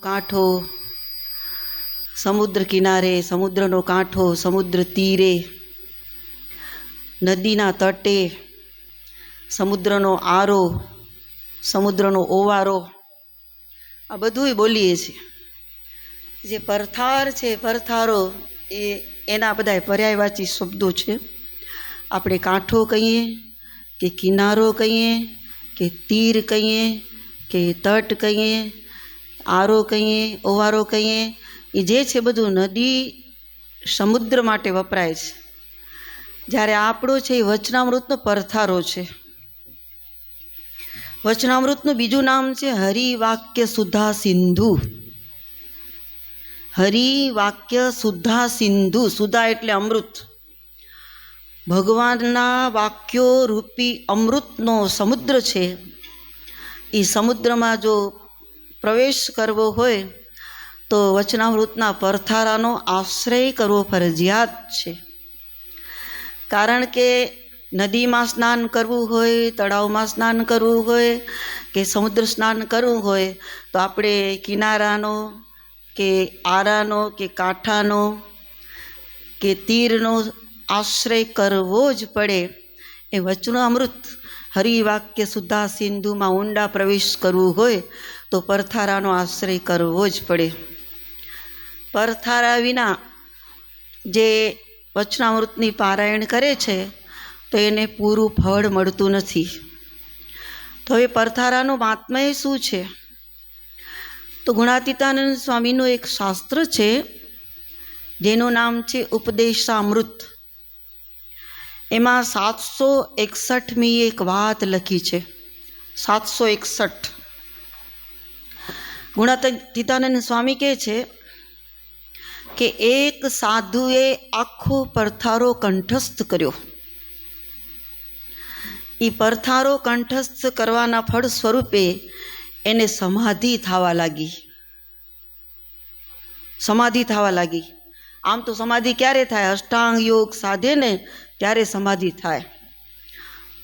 કાંઠો, સમુદ્ર કિનારે, સમુદ્રનો કાંઠો, સમુદ્ર તીરે, નદીના તટે, સમુદ્રનો આરો, સમુદ્રનો ઓવારો, આ બધુંય બોલીએ છીએ. જે પરથાર છે, પરથારો એના બધા પર્યાયવાચી શબ્દો છે. આપણે કાંઠો કહીએ કે કિનારો કહીએ કે તીર કહીએ કે તટ કહીએ, આરો કહીએ, ઓવારો કહીએ, એ જે છે બધું નદી સમુદ્ર માટે વપરાય છે. જ્યારે આપણો છે એ વચનામૃતનો પરથારો છે. વચનામૃતનું બીજું નામ છે હરિવાક્ય સુધા સિંધુ. હરિવાક્ય સુધા સિંધુ. સુધા એટલે અમૃત. ભગવાનના વાક્યો રૂપી અમૃતનો સમુદ્ર છે. એ સમુદ્રમાં જો પ્રવેશ કરવો હોય તો વચનામૃતના પરથારાનો આશ્રય કરવો ફરજિયાત છે. કારણ કે નદીમાં સ્નાન કરવું હોય, તળાવમાં સ્નાન કરવું હોય કે સમુદ્ર સ્નાન કરવું હોય તો આપણે કિનારાનો કે આરાનો કે કાંઠાનો કે તીરનો આશ્રય કરવો જ પડે. એ વચનામૃત હરિવાક્ય સુધા સિંધુમાં ઊંડા પ્રવેશ કરવું હોય તો પરથારાનો આશ્રય કરવો જ પડે. પરથારા વિના જે વચનામૃતની પારાયણ કરે છે તો એને પૂરું ફળ મળતું નથી. તો હવે પરથારાનું મહાત્મ્ય શું છે? તો ગુણાતીતાનંદ સ્વામીનું એક શાસ્ત્ર છે જેનું નામ છે ઉપદેશામૃત. એમાં 761મી એક વાત લખી છે. 761. ગુણાતીતાનંદ સ્વામી કહે છે કે એક સાધુએ આખો પરથારો કંઠસ્થ કર્યો. એ પરથારો કંઠસ્થ કરવાના ફળ સ્વરૂપે એને સમાધિ થવા લાગી. સમાધિ થવા લાગી. આમ તો સમાધિ ક્યારે થાય? અષ્ટાંગ યોગ સાધે ને ત્યારે સમાધિ થાય.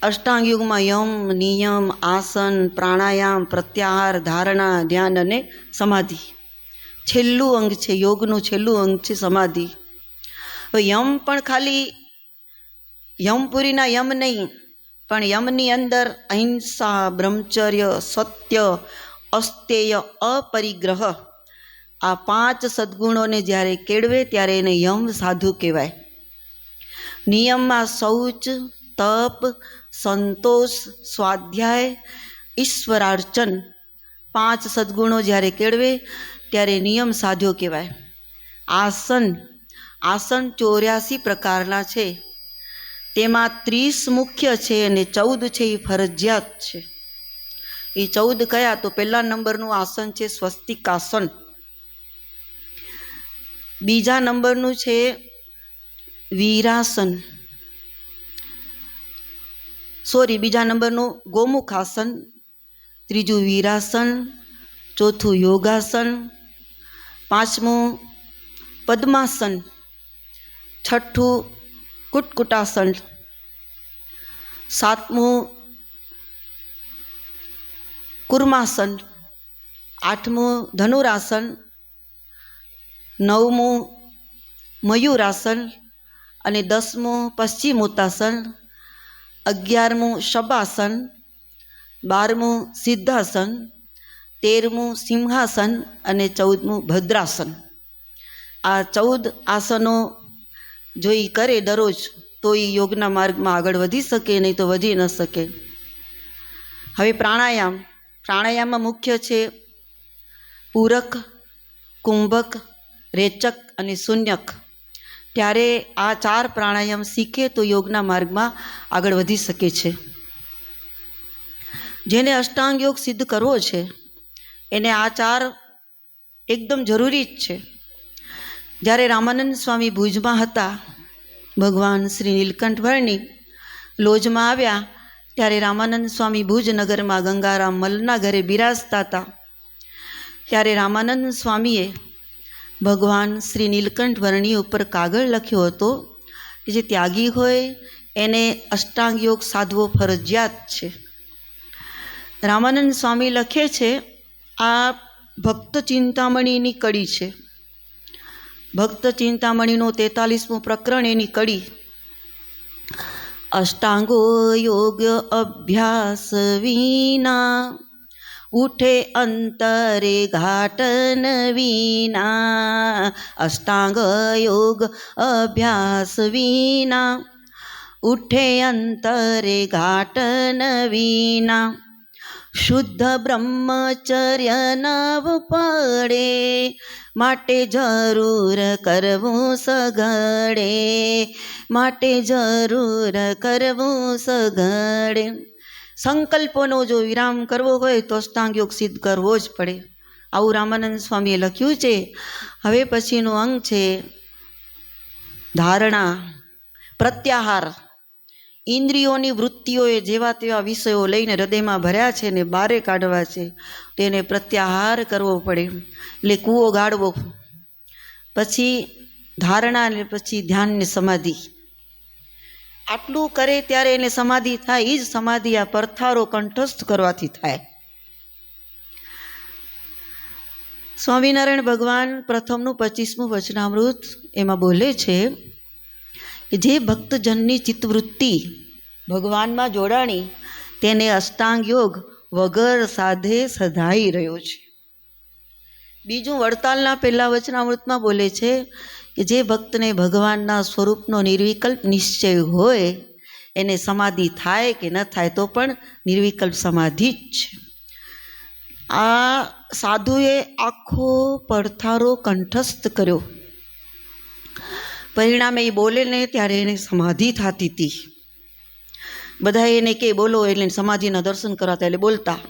અષ્ટાંગ યોગમાં યમ, નિયમ, આસન, પ્રાણાયામ, પ્રત્યાહાર, ધારણા, ધ્યાન અને સમાધિ. છેલ્લું અંગ છે યોગનું, છેલ્લું અંગ છે સમાધિ. હવે યમ પણ ખાલી યમપુરીના યમ નહીં, પણ યમની અંદર અહિંસા, બ્રહ્મચર્ય, સત્ય, અસ્તેય, અપરિગ્રહ, આ 5 સદ્ગુણોને જ્યારે કેળવે ત્યારે એને યમ સાધુ કહેવાય. નિયમમાં શૌચ, તપ, સંતોષ, સ્વાધ્યાય, ઈશ્વરાર્ચન, 5 સદ્ગુણો જ્યારે કેળવે ત્યારે નિયમ સાધ્યો કહેવાય. આસન 84 પ્રકારના છે. તેમાં 30 મુખ્ય છે અને 14 છે એ ફરજિયાત છે. એ 14 કયા? તો પહેલા નંબરનું આસન છે સ્વસ્તિકાસન. બીજા નંબરનું છે વીરાસન. બીજા નંબરનું ગોમુખાસન, ત્રીજું વીરાસન, ચોથું યોગાસન, પાંચમું પદ્માસન, છઠ્ઠું કુટકુટાસન, સાતમું કુર્માસન, આઠમું ધનુરાસન, નવમું મયુરાસન અને 10મું પશ્ચિમોત્તાસન, 11મું શબાસન, 12મું સિદ્ધાસન, 13મું સિંહાસન અને 14મું ભદ્રાસન. આ 14 આસનો જો એ કરે દરરોજ તો એ યોગના માર્ગમાં આગળ વધી શકે, નહીં તો વધી ન શકે. હવે પ્રાણાયામમાં મુખ્ય છે પૂરક, કુંભક, રેચક અને શૂન્યક. ત્યારે આ 4 પ્રાણાયામ શીખે તો યોગના માર્ગમાં આગળ વધી શકે છે. જેને અષ્ટાંગ યોગ સિદ્ધ કરવો છે એને આ 4 એકદમ જરૂરી જ છે. જ્યારે રામાનંદ સ્વામી ભુજમાં હતા, ભગવાન શ્રી નીલકંઠ વર્ણી લોજમાં આવ્યા ત્યારે રામાનંદ સ્વામી ભુજ નગરમાં ગંગારામ મલના ઘરે બિરાજતા હતા. ત્યારે રામાનંદ સ્વામીએ ભગવાન શ્રી નીલકંઠ વર્ણી ઉપર કાગળ લખ્યો હતો કે જે ત્યાગી હોય એને અષ્ટાંગ યોગ સાધવો ફરજિયાત છે. રામાનંદ સ્વામી લખે છે, આ ભક્ત ચિંતામણીની કડી છે. ભક્ત ચિંતામણીનું 43મું પ્રકરણ, એની કડી. અષ્ટાંગો યોગ અભ્યાસ વિના ઉઠે અંતરે ઘાટન વિના. અષ્ટાંગ યોગ અભ્યાસ વિના ઉઠે અંતરે ઘાટન વિના. શુદ્ધ બ્રહ્મચર્ય નવ પડે માટે જરૂર કરવું સઘળે. માટે જરૂર કરવું સઘળે. સંકલ્પોનો જો વિરામ કરવો હોય તો અષ્ટાંગ યોગ સિદ્ધ કરવો જ પડે. આવું રામાનંદ સ્વામીએ લખ્યું છે. હવે પછીનું અંગ છે ધારણા, પ્રત્યાહાર. ઇન્દ્રિયોની વૃત્તિઓએ જેવા તેવા વિષયો લઈને હૃદયમાં ભર્યા છે ને બારે કાઢવા છે, તેને પ્રત્યાહાર કરવો પડે, એટલે કૂવો ગાળવો. પછી ધારણા ને પછી ધ્યાન ને સમાધિ. આટલું કરે ત્યારે એને સમાધિ થાય. એ જ સમાધિ આ પરથારો કંઠસ્થ કરવાથી થાય. સ્વામિનારાયણ ભગવાન પ્રથમનું 25મું વચનામૃત એમાં બોલે છે કે જે ભક્તજનની ચિત્તવૃત્તિ ભગવાનમાં જોડાણી તેને અષ્ટાંગ યોગ વગર સાધે સધાઈ રહ્યો છે. બીજું વડતાલના પહેલા વચનામૃતમાં બોલે છે કે જે ભક્તને ભગવાનના સ્વરૂપનો નિર્વિકલ્પ નિશ્ચય હોય એને સમાધિ થાય કે ન થાય તો પણ નિર્વિકલ્પ સમાધિ જ છે. આ સાધુએ આખો પડથારો કંઠસ્થ કર્યો. પરિણામે એ બોલે ને ત્યારે એને સમાધિ થતી હતી. બધા એને કે બોલો એટલે સમાધિના દર્શન કરાતા એટલે બોલતા.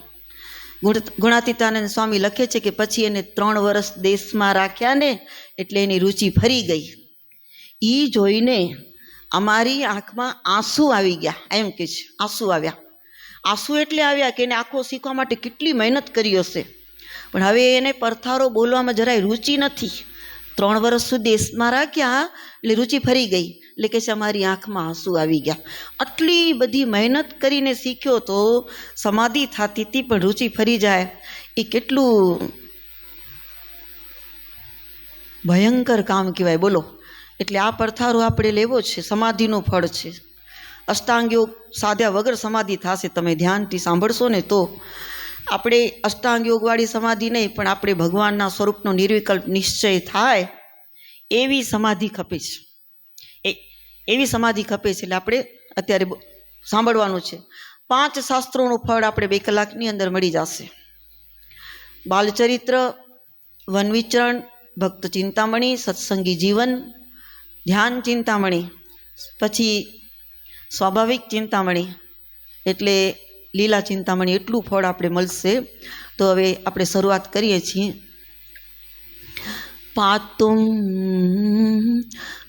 ગુણાતીતાનંદ સ્વામી લખે છે કે પછી એને 3 વર્ષ દેશમાં રાખ્યા ને એટલે એની રુચિ ફરી ગઈ. એ જોઈને અમારી આંખમાં આંસુ આવી ગયા. એમ કે છે આંસુ આવ્યા. આંસુ એટલે આવ્યા કે એને આખો શીખવા માટે કેટલી મહેનત કરી હશે, પણ હવે એને પરથારો બોલવામાં જરાય રુચિ નથી. 3 વર્ષ સુધી દેશમાં રાખ્યા એટલે રુચિ ફરી ગઈ. એટલે કે છે અમારી આંખમાં આંસુ આવી ગયા. આટલી બધી મહેનત કરીને શીખ્યો તો સમાધિ થતી હતી પણ રુચિ ફરી જાય એ કેટલું ભયંકર કામ કહેવાય બોલો. એટલે આ પડથારો આપણે લેવો છે. સમાધિનું ફળ છે. અષ્ટાંગ યોગ સાધ્યા વગર સમાધિ થશે. તમે ધ્યાનથી સાંભળશો ને તો. આપણે અષ્ટાંગ યોગવાળી સમાધિ નહીં, પણ આપણે ભગવાનના સ્વરૂપનો નિર્વિકલ્પ નિશ્ચય થાય એવી સમાધિ ખપે છે. એવી સમાધિ ખપે છે. એટલે આપણે અત્યારે સાંભળવાનું છે. 5 શાસ્ત્રોનું ફળ આપણે 2 કલાકની અંદર મળી જશે. બાલચરિત્ર, વનવિચરણ, ભક્ત ચિંતામણી, સત્સંગી જીવન, ધ્યાન ચિંતામણી, પછી સ્વાભાવિક ચિંતામણી એટલે લીલા ચિંતામણી. એટલું ફળ આપણે મળશે. તો હવે આપણે શરૂઆત કરીએ છીએ. પાતુમ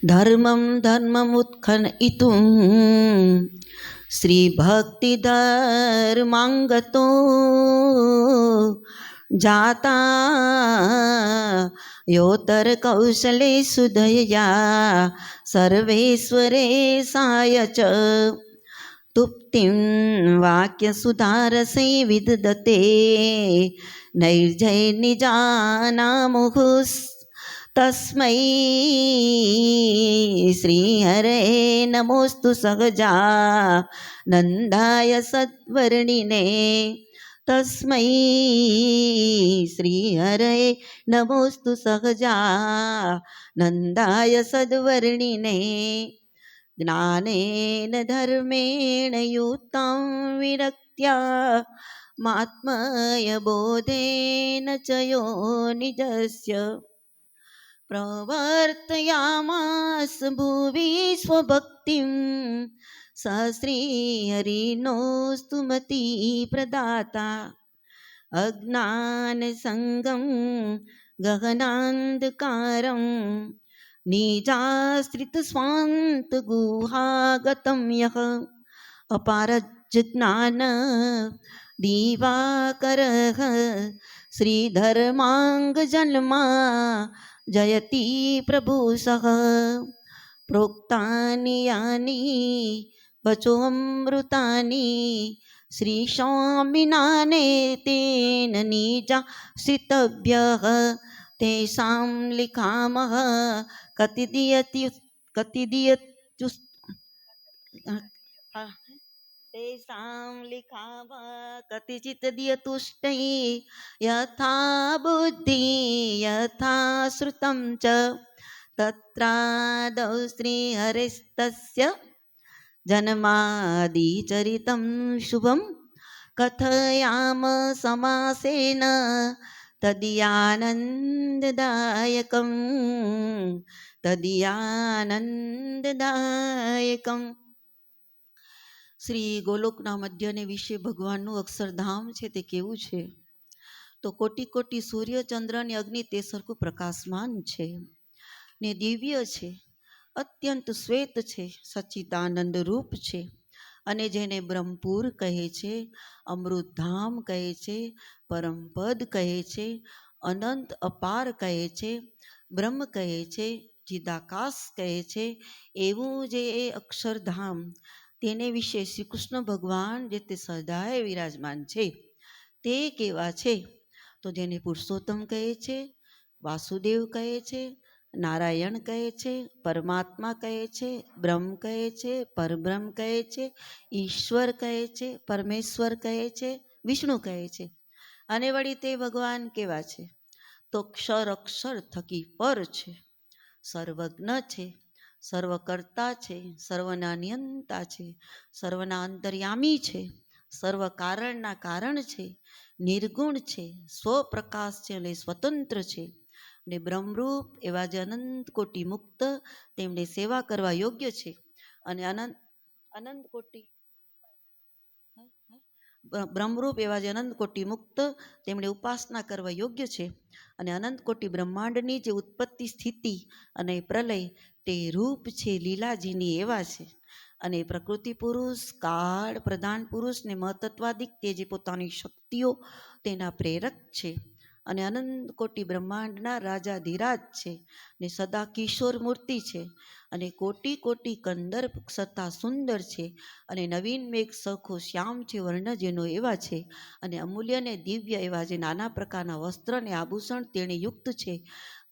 ધર્મમ ધર્મમુત્ખનયિતુમ શ્રી ભક્તિ ધર્માંગતો જાતા યોતર કૌશલે સુદયા સર્વેશ્વરે સાય ચ તુપ્તિમ વાક્ય સુધારસે વિદદતે નૈર્જય નિજાનામુહુસ તસ્મૈ શ્રી હરે નમોસ્તુ સહજા નંદાય સદ્વર્ણિને. તસ્મૈ શ્રી હરે નમોસ્તુ સહજા નંદાય સદ્વર્ણિને. જ્ઞાનેન ધર્મેણ યુક્तं વિરક્ત્યા માત્મય બોધેન ચ યો નિજસ્ય પ્રવર્તયામાસ ભુવિ સ્વભક્તિં સ શ્રી હરિનોસ્તુ મતિ પ્રદાતા. અજ્ઞાન સંગમ ગહનાંધકારમ નિજાશ્રિત સ્વાંત ગુહાગતમ યહ અપારજ્ઞાન દિવાકરઃ શ્રીધર્માંગ જન્મા જયતિ પ્રભુ સહ. પ્રોક્તાની યાની વચોમૃતાની શ્રી સ્વામિનાને તેન નિજાશ્રિતભ્યઃ તેષાં લિખામઃ કતિદીયત્યુસ તેષાં લિખામઃ કતિચિત દિયતુષ્ટૈ યથા બુદ્ધિ યથા શ્રુતં ચ તત્રાદૌ શ્રી હરિસ્તસ્ય જન્માદિચરિतं શુભં કથયામ સમાસેન તદીયાનંદદાયકં તદીયાનંદદાયકં. શ્રી ગોલોકના મધ્યને વિશે ભગવાનનું અક્ષરધામ છે તે કેવું છે? તો કોટી કોટી સૂર્ય ચંદ્ર અને અગ્નિ તે સરખું પ્રકાશમાન છે ને દિવ્ય છે, અત્યંત શ્વેત છે, સચ્ચિદાનંદ રૂપ છે. અને જેને બ્રહ્મપુર કહે છે, અમૃતધામ કહે છે, પરમપદ કહે છે, અનંત અપાર કહે છે, બ્રહ્મ કહે છે, ચિદાકાશ કહે છે, એવું જે એ અક્ષરધામ તેને વિશે શ્રી કૃષ્ણ ભગવાન જે તે સદાય વિરાજમાન છે તે કેવા છે? તો જેને પુરુષોત્તમ કહે છે, વાસુદેવ કહે છે, નારાયણ કહે છે, પરમાત્મા કહે છે, બ્રહ્મ કહે છે, પરબ્રહ્મ કહે છે, ઈશ્વર કહે છે, પરમેશ્વર કહે છે, વિષ્ણુ કહે છે. અને વળી તે ભગવાન કેવા છે? તો ક્ષર અક્ષર થકી પર છે, સર્વજ્ઞ છે, સર્વકર્તા છે, સર્વના નિયંતા છે, સર્વના અંતર્યામી છે, સર્વ કારણના કારણ છે, નિર્ગુણ છે, સ્વપ્રકાશ છે અને સ્વતંત્ર છે. ને બ્રહ્મરૂપ એવા જે અનંત કોટી મુક્ત તેમને સેવા કરવા યોગ્ય છે. અને અનંત કોટી બ્રહ્મરૂપ એવા જે અનંત કોટી મુક્ત તેમણે ઉપાસના કરવા યોગ્ય છે. અને અનંત કોટી બ્રહ્માંડની જે ઉત્પત્તિ સ્થિતિ અને પ્રલય તે રૂપ છે લીલાજીની એવા છે. અને પ્રકૃતિ પુરુષ, કાળ પ્રધાન પુરુષ ને મહતત્વાદિક તે જે પોતાની શક્તિઓ તેના પ્રેરક છે. અને અનંત કોટી બ્રહ્માંડના રાજાધિરાજ છે ને સદા કિશોર મૂર્તિ છે. અને કોટી કોટી કંદર્પ સત્તા સુંદર છે. અને નવીન મેઘ સરખો શ્યામ છે વર્ણ જેનો એવા છે. અને અમૂલ્ય ને દિવ્ય એવા જે નાના પ્રકારના વસ્ત્ર અને આભૂષણ તેણે યુક્ત છે.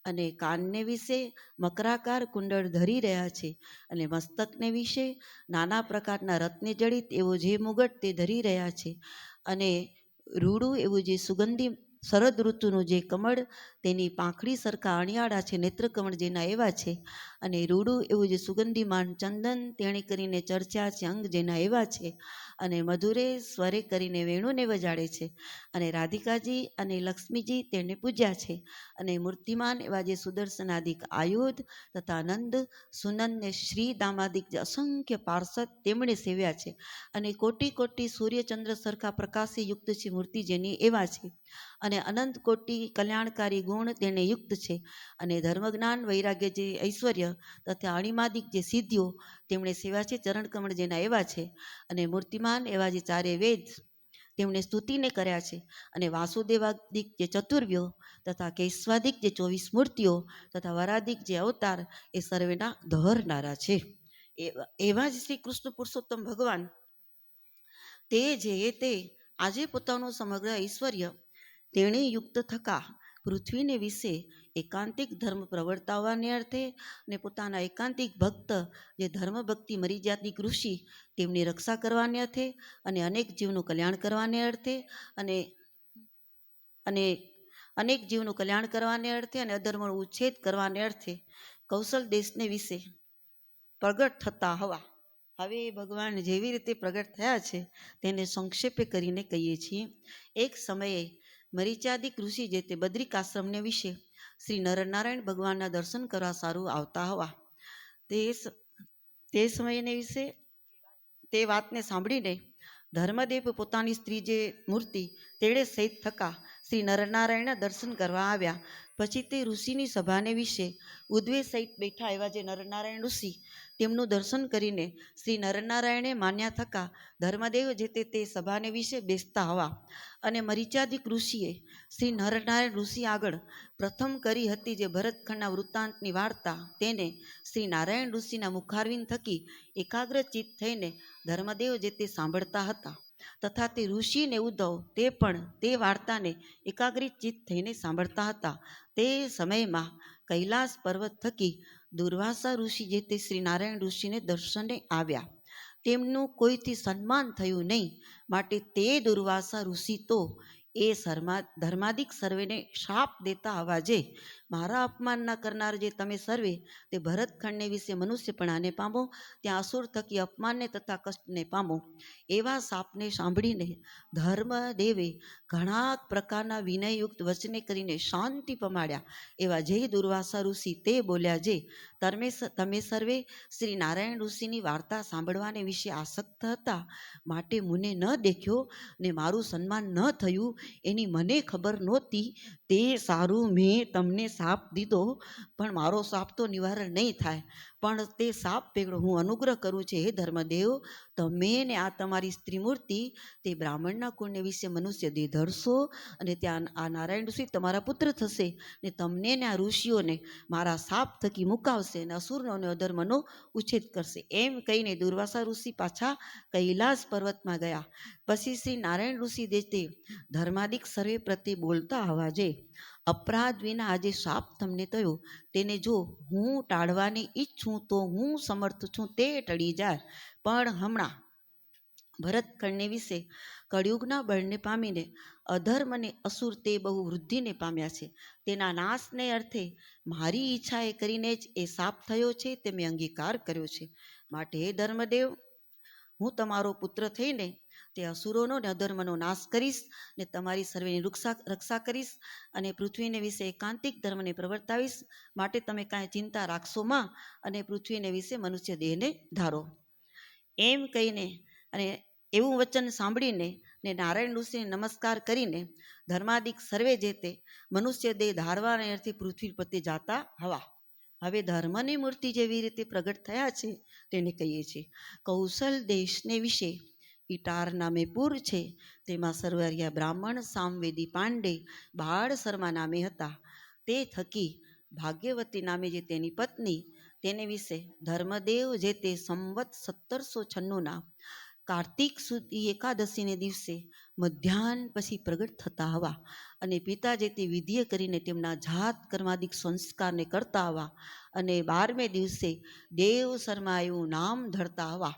અને કાનને વિશે મકરાકાર કુંડળ ધરી રહ્યા છે. અને મસ્તકને વિશે નાના પ્રકારના રત્ને જડિત એવો જે મુગટ તે ધરી રહ્યા છે. અને રૂડું એવું જે સુગંધી શરદ ઋતુનું જે કમળ તેની પાંખડી સરખા અણિયાળા છે, નેત્રકમળ જેના એવા છે. અને રૂડું એવું જે સુગંધીમાન ચંદન તેણે કરીને ચર્ચા છે અંગ જેના એવા છે. અને મધુરે સ્વરે કરીને વેણુને વજાડે છે. અને રાધિકાજી અને લક્ષ્મીજી તેને પૂજ્યા છે. અને મૂર્તિમાન એવા જે સુદર્શનાદિક આયુધ તથા નંદ સુનંદ ને શ્રી દામાદિક જે અસંખ્ય પાર્ષદ તેમણે સેવ્યા છે. અને કોટી કોટી સૂર્યચંદ્ર સરખા પ્રકાશી યુક્ત છે મૂર્તિ જેની એવા છે. અને અનંત કોટી કલ્યાણકારી ગુણ તેને યુક્ત છે. અને ધર્મજ્ઞાન વૈરાગ્ય જે ઐશ્વર્ય તથા અણિમાદિક જે સિદ્ધિઓ તેમણે સેવા છે ચરણકમળ જેના એવા છે. અને મૂર્તિમાન એવા જે ચારે વેદ તેમણે સ્તુતિને કર્યા છે. અને વાસુદેવાદિક જે ચતુર્વ્યો તથા કેશવાદિક જે 24 મૂર્તિઓ તથા વરાદિક જે અવતાર એ સર્વેના દહરનારા છે. એવા જ શ્રી કૃષ્ણ પુરુષોત્તમ ભગવાન તે જે તે આજે પોતાનું સમગ્ર ઐશ્વર્ય તેણે યુક્ત થકા પૃથ્વીને વિશે એકાંતિક ધર્મ પ્રવર્તાવવાને અર્થે ને પોતાના એકાંતિક ભક્ત જે ધર્મ ભક્તિ મરીજાતિક ઋષિ તેમની રક્ષા કરવાને અર્થે અને અનેક જીવનું કલ્યાણ કરવાને અર્થે અને અને અનેક જીવનું કલ્યાણ કરવાને અર્થે અને અધર્મનો ઉચ્છેદ કરવાને અર્થે કૌશલ દેશને વિશે પ્રગટ થતા હવા હવે ભગવાન જેવી રીતે પ્રગટ થયા છે તેને સંક્ષેપે કરીને કહીએ છીએ. એક સમયે મરીચાદિક ઋષિ જે તે બદ્રિક આશ્રમને વિશે શ્રી નરનારાયણ ભગવાનના દર્શન કરવા સારું આવતા હવા તે સમયને વિશે તે વાતને સાંભળીને ધર્મદેવ પોતાની સ્ત્રી જે મૂર્તિ તેણે સહિત થકા શ્રી નરનારાયણના દર્શન કરવા આવ્યા. પછી તે ઋષિની સભાને વિશે ઉદ્વે સહિત બેઠા એવા જે નરનારાયણ ઋષિ તેમનું દર્શન કરીને શ્રી નરનારાયણે માન્યા થકા ધર્મદેવ જે તે સભાને વિશે બેસતા હવા. અને મરીચાદિક ઋષિએ શ્રી નરનારાયણ ઋષિ આગળ પ્રથમ કરી હતી જે ભરતખંડના વૃત્તાંતની વાર્તા તેને શ્રી નારાયણ ઋષિના મુખારવિંદ થકી એકાગ્રચિત થઈને ધર્મદેવ જે તે સાંભળતા હતા. તથા તે ઋષિ ને ઉદ્ધવ તે પણ તે વાર્તાને એકાગ્રિત ચિત્ત થઈને સાંભળતા હતા. તે સમયમાં કૈલાસ પર્વત થકી દુર્વાસા ઋષિ જે તે શ્રી નારાયણ ઋષિને દર્શને આવ્યા. તેમનું કોઈથી સન્માન થયું નહીં, માટે તે દુર્વાસા ઋષિ તો એ ધર્માદિક સર્વેને શાપ દેતા અવાજે, મારા અપમાન ન કરનાર જે તમે સર્વે તે ભરતખંડને વિશે મનુષ્યપણાને પામો, ત્યાં અસુર થકી અપમાનને તથા કષ્ટને પામો. એવા શાપને સાંભળીને ધર્મદેવે ઘણા પ્રકારના વિનયયુક્ત વચને કરીને શાંતિ પમાડ્યા. એવા જય દુર્વાસા ઋષિ તે બોલ્યા, જે તમે સર્વે શ્રી નારાયણ ઋષિની વાર્તા સાંભળવાને વિશે આસક્ત હતા, માટે મને ન દેખ્યો ને મારું સન્માન ન થયું એની મને ખબર નહોતી. તે સારું, મેં તમને શાપ દીધો, પણ મારો શાપ તો નિવારણ નહીં થાય, પણ તે શાપ ભેગો હું અનુગ્રહ કરું છું. હે ધર્મદેવ, તમે ને આ તમારી સ્ત્રી મૂર્તિ તે બ્રાહ્મણના કુળને વિશે મનુષ્ય દેહ ધરશો, અને ત્યાં આ નારાયણ ઋષિ તમારા પુત્ર થશે, ને તમને ને આ ઋષિઓને મારા શાપ થકી મુકાવશે, અને અસુરનો અને અધર્મનો ઉચ્છેદ કરશે. એમ કહીને દુર્વાસા ઋષિ પાછા કૈલાસ પર્વતમાં ગયા. પછી શ્રી નારાયણ ઋષિ દેતે ધર્માદિક સર્વે પ્રત્યે બોલતા અવાજે, અપરાધ વિના આજે શાપ તમને થયો, તેને જો હું ટાળવાની ઈચ્છું તો હું સમર્થ છું, તે ટળી જાય. પણ હમણાં ભરતખંડને વિશે કળિયુગના બળને પામીને અધર્મ અને અસુર તે બહુ વૃદ્ધિને પામ્યા છે. તેના નાશને અર્થે મારી ઈચ્છાએ કરીને જ એ શાપ થયો છે, તે મેં અંગીકાર કર્યો છે. માટે હે ધર્મદેવ, હું તમારો પુત્ર થઈને તે અસુરોનો ને અધર્મનો નાશ કરીશ, ને તમારી સર્વેની રક્ષા કરીશ, અને પૃથ્વીને વિશે એકાંતિક ધર્મને પ્રવર્તાવીશ. માટે તમે કાંઈ ચિંતા રાખશો માં, અને પૃથ્વીને વિશે મનુષ્ય દેહને ધારો. એમ કહીને અને એવું વચન સાંભળીને ને નારાયણ ઋષિને નમસ્કાર કરીને ધર્માદિક સર્વે જે તે મનુષ્ય દેહ ધારવાને અર્થે પૃથ્વી પ્રત્યે જાતા હવા. હવે ધર્મની મૂર્તિ જેવી રીતે પ્રગટ થયા છે તેને કહીએ છીએ. કૌશલ દેશને વિશે ઇટાર નામે પૂર છે, તેમાં સર્વર્યા બ્રાહ્મણ સામવેદી પાંડે બાળ શર્મા નામે હતા. તે થકી ભાગ્યવતી નામે જે તેની પત્ની, તેને વિશે ધર્મદેવ જે તે સંવત 1796 કાર્તિક સુધી એકાદશીને દિવસે મધ્યાહન પછી પ્રગટ થતા હવા, અને પિતા જે તે વિધિએ કરીને તેમના જાત કર્માદિક સંસ્કારને કરતા હવા, અને 12મે દિવસે દેવ શર્મા એવું નામ ધરતા હવા.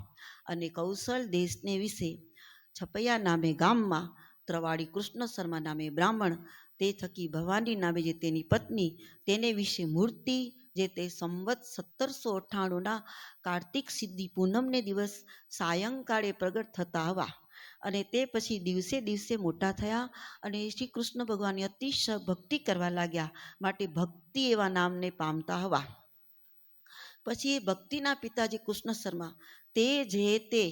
અને કૌશલ દેશને વિશે છપૈયા નામે ગામમાં ત્રવાડી કૃષ્ણ શર્મા નામે બ્રાહ્મણ, તે થકી ભવાની નામે જે તેની પત્ની, તેને વિશે મૂર્તિ જે તે સંવત 1798 કાર્તિક સિદ્ધિ પૂનમને દિવસ સાયંકાળે પ્રગટ થતા હવા. અને તે પછી દિવસે દિવસે મોટા થયા, અને શ્રી કૃષ્ણ ભગવાનની અતિશય ભક્તિ કરવા લાગ્યા, માટે ભક્તિ એવા નામને પામતા હવા. પછી એ ભક્તિના પિતાજી કૃષ્ણ શર્મા તે જે તે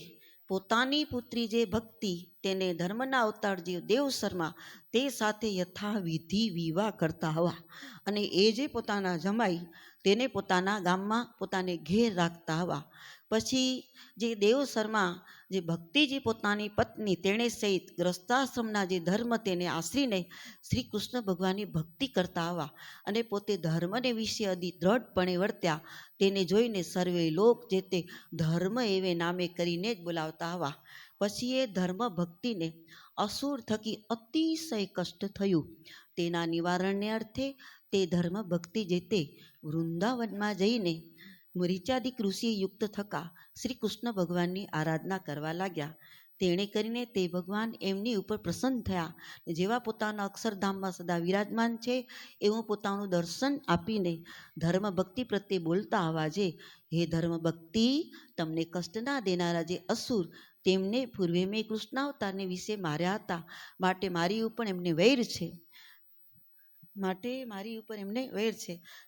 પોતાની પુત્રી જે ભક્તિ, તેને ધર્મના અવતાર જે દેવ શર્મા, તે સાથે યથાવિધિ વિવાહ કરતા હવા. અને એ જે પોતાના જમાઈ, તેને પોતાના ગામમાં પોતાને ઘેર રાખતા હવા. પછી જે દેવ શર્મા જે ભક્તિજી પોતાની પત્ની, તેણે સહિત ગ્રસ્તાશ્રમના જે ધર્મ તેને આશરીને શ્રી કૃષ્ણ ભગવાનની ભક્તિ કરતા હવા, અને પોતે ધર્મને વિશે અતિ દ્રઢપણે વર્ત્યા. તેને જોઈને સર્વે લોક જે તે ધર્મ એવે નામે કરીને જ બોલાવતા હવા. પછી એ ધર્મ ભક્તિને અસુર થકી અતિશય કષ્ટ થયું. તેના નિવારણને અર્થે તે ધર્મ ભક્તિ જે તે વૃંદાવનમાં જઈને મરીચાદિક ઋષિ યુક્ત થકા શ્રી કૃષ્ણ ભગવાનની આરાધના કરવા લાગ્યા. તેણે કરીને તે ભગવાન એમની ઉપર પ્રસન્ન થયા. જેવા પોતાના અક્ષરધામમાં સદા વિરાજમાન છે, એવું પોતાનું દર્શન આપીને ધર્મ ભક્તિ પ્રત્યે બોલતા અવાજે, હે ધર્મ ભક્તિ, તમને કષ્ટ ના દેનારા જે અસુર, તેમને પૂર્વે મેં કૃષ્ણાવતારને વિશે માર્યા હતા, માટે મારી ઉપર એમને વૈર છે.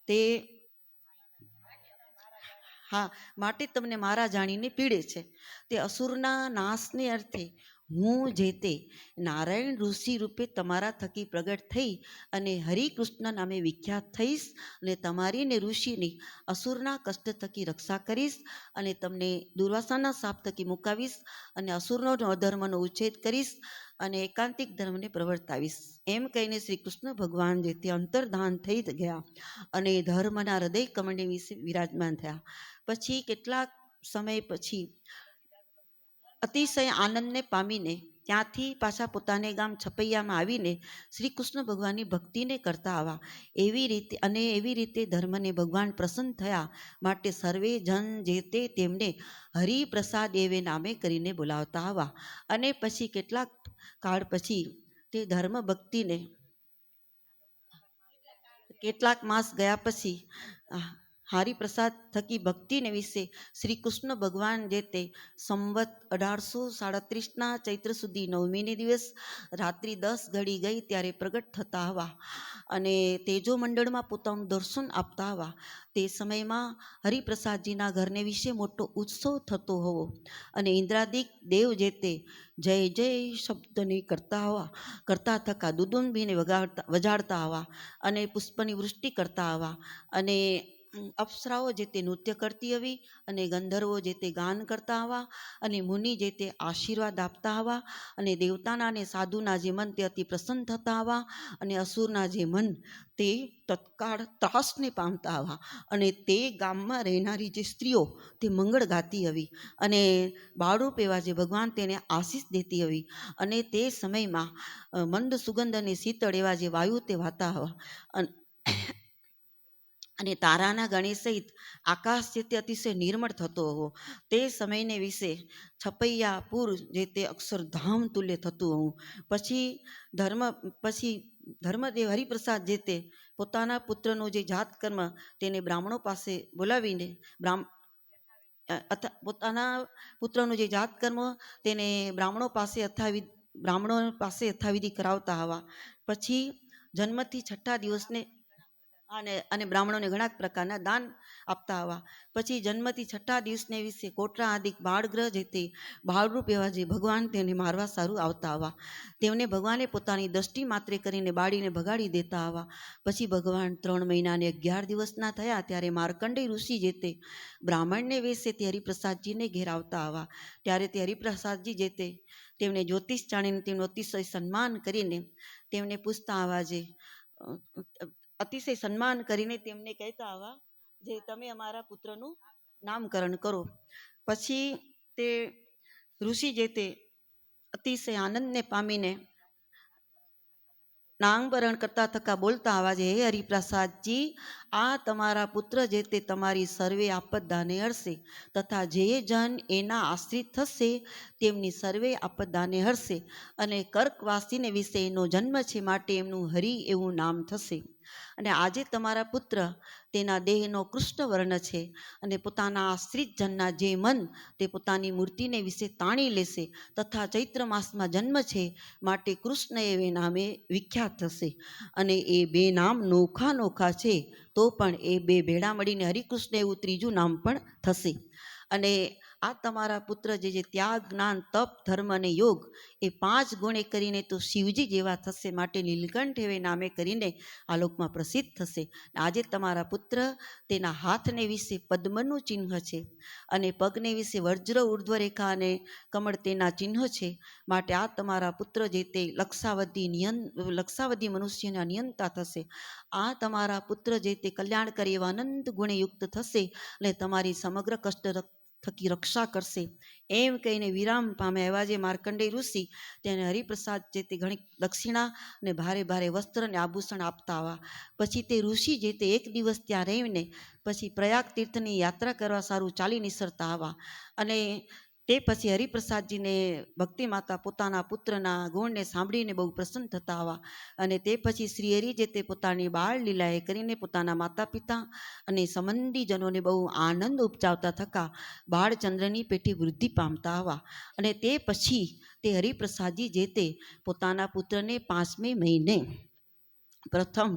તે માટે તમને મારા જાણીને પીડે છે. તે અસુરના નાશને અર્થે હું જે તે નારાયણ ઋષિ રૂપે તમારા થકી પ્રગટ થઈ અને હરિકૃષ્ણ નામે વિખ્યાત થઈશ, અને તમારી ને ઋષિની અસુરના કષ્ટ થકી રક્ષા કરીશ, અને તમને દુર્વાસાના શાપ થકી મુકાવીશ, અને અસુરનો અધર્મનો ઉચ્છેદ કરીશ, અને એકાંતિક ધર્મને પ્રવર્તાવીશ. એમ કહીને શ્રી કૃષ્ણ ભગવાન જે તે અંતર્ધાન થઈ ગયા, અને ધર્મના હૃદય કમળને વિશે વિરાજમાન થયા. પછી કેટલાક સમય પછી અતિશય આનંદને પામીને ત્યાંથી પાછા પોતાને ગામ છપૈયામાં આવીને શ્રી કૃષ્ણ ભગવાનની ભક્તિને કરતા આવ્યા। એવી રીતે ધર્મને ભગવાન પ્રસન્ન થયા માટે સર્વે જન જે તે તેમને હરિપ્રસાદ એવે નામે કરીને બોલાવતા આવ્યા। અને પછી કેટલાક કાળ પછી તે ધર્મ ભક્તિને કેટલાક માસ ગયા પછી હરિપ્રસાદ થકી ભક્તિને વિશે શ્રી કૃષ્ણ ભગવાન જે તે સંવત 1837ના ચૈત્ર સુધી 9મીને દિવસ રાત્રિ 10 ઘડી ગઈ ત્યારે પ્રગટ થતા આવ્યા અને તેજો મંડળમાં પોતાનું દર્શન આપતા આવ્યા। તે સમયમાં હરિપ્રસાદજીના ઘરને વિશે મોટો ઉત્સવ થતો હોવો અને ઇન્દ્રાદિક દેવ જે તે જય જય શબ્દને કરતા થકા દુદુંબીને વજાડતા આવ્યા અને પુષ્પની વૃષ્ટિ કરતા આવ્યા અને અપ્સરાઓ જે તે નૃત્ય કરતી આવી અને ગંધર્વો જે તે ગાન કરતા આવ્યા અને મુનિ જે તે આશીર્વાદ આપતા આવ્યા અને દેવતાના અને સાધુના જે મન તે અતિ પ્રસન્ન થતા આવ્યા અને અસુરના જે મન તે તત્કાળ ત્રાસને પામતા આવ્યા અને તે ગામમાં રહેનારી જે સ્ત્રીઓ તે મંગળ ગાતી આવી અને બાળરૂપ એવા જે ભગવાન તેને આશીષ દેતી આવી અને તે સમયમાં મંદ સુગંધ અને શીતળ એવા જે વાયુ તે વાતા આવ્યા અને તારાના ગણેશ સહિત આકાશ જે તે અતિશય નિર્મળ થતો હોવો। તે સમયને વિશે છપૈયાપુર જે તે અક્ષરધામ તુલ્ય થતું હોવું। પછી ધર્મદેવ હરિપ્રસાદ જે તે પોતાના પુત્રનું જે જાતકર્મ તેને બ્રાહ્મણો પાસે બોલાવીને પોતાના પુત્રનું જે જાતકર્મ તેને બ્રાહ્મણો પાસે યથાવિધિ કરાવતા આવ્યા। પછી જન્મથી 6ઠ્ઠા દિવસને અને બ્રાહ્મણોને ઘણા પ્રકારના દાન આપતા આવ્યા। પછી જન્મથી 6ઠ્ઠા દિવસને વિશે કોટરા આદિક બાળગ્રહ જે તે બાળરૂપ એવા જે ભગવાન તેને મારવા સારું આવતા આવ્યા। તેમને ભગવાને પોતાની દ્રષ્ટિ માત્રે કરીને બાળીને ભગાડી દેતા આવ્યા। પછી ભગવાન 3 મહિના અને 11 દિવસના થયા ત્યારે માર્કંડેય ઋષિ જે તે બ્રાહ્મણને વેશે તે હરિપ્રસાદજીને ઘેર આવતા આવ્યા। ત્યારે તે હરિપ્રસાદજી જે તે તેમને જ્યોતિષ જાણીને તેમનું અતિશય સન્માન કરીને તેમને પૂછતા આવ્યા જે અતિશય સન્માન કરીને તેમને કહેતા આવ્યા જે તમે અમારા પુત્રનું નામકરણ કરો। પછી તે ઋષિ જે તે અતિશય આનંદને પામીને નામકરણ કરતા થકા બોલતા આવ્યા છે, હે હરિપ્રસાદજી, આ તમારા પુત્ર જે તે તમારી સર્વે આપદાને હરશે તથા જે જન એના આશ્રિત થશે તેમની સર્વે આપદાને હરશે અને કર્કવાસીને વિશે એનો જન્મ છે માટે એમનું હરિ એવું નામ થશે। અને આજે તમારા પુત્ર તેના દેહનો કૃષ્ણ વર્ણ છે અને પોતાના આશ્રિત જનના જે મન તે પોતાની મૂર્તિને વિશે તાણી લેશે તથા ચૈત્ર માસમાં જન્મ છે માટે કૃષ્ણ એવે નામે વિખ્યાત થશે અને એ બે નામ નોખા છે તો પણ એ બે ભેળા મળીને હરિકૃષ્ણ એવું ત્રીજું નામ પણ થશે। અને આ તમારા પુત્ર જે ત્યાગ જ્ઞાન તપ ધર્મ અને યોગ એ 5 ગુણે કરીને તો શિવજી જેવા થશે માટે નીલકંઠ એવે નામે કરીને આ લોકમાં પ્રસિદ્ધ થશે। આજે તમારા પુત્ર તેના હાથને વિશે પદ્મનું ચિહ્ન છે અને પગને વિશે વજ્ર ઉર્ધ્વરેખા અને કમળ તેના ચિહ્નો છે માટે આ તમારા પુત્ર જે તે લક્ષાવધિ મનુષ્યના નિયંતા થશે। આ તમારા પુત્ર જે તે કલ્યાણકારી એવા અનંત ગુણે યુક્ત થશે અને તમારી સમગ્ર કષ્ટ થકી રક્ષા કરશે। એમ કહીને વિરામ પામે એવા જે માર્કંડેય ઋષિ તેને હરિપ્રસાદ જે તે ઘણી દક્ષિણા અને ભારે ભારે વસ્ત્ર અને આભૂષણ આપતા આવ્યા। પછી તે ઋષિ જે તે 1 દિવસ ત્યાં રહીને પછી પ્રયાગ તીર્થની યાત્રા કરવા સારું ચાલી નીસરતા આવ્યા અને તે પછી હરિપ્રસાદજીને ભક્તિ માતા પોતાના પુત્રના ગુણને સાંભળીને બહુ પ્રસન્ન થતા આવ્યા અને તે પછી શ્રી હરિ જે તે પોતાની બાળ લીલાએ કરીને પોતાના માતા પિતા અને સંબંધીજનોને બહુ આનંદ ઉપજાવતા થકા બાળચંદ્રની પેઠે વૃદ્ધિ પામતા આવ્યા અને તે પછી તે હરિપ્રસાદજી જે તે પોતાના પુત્રને 5મે મહિને પ્રથમ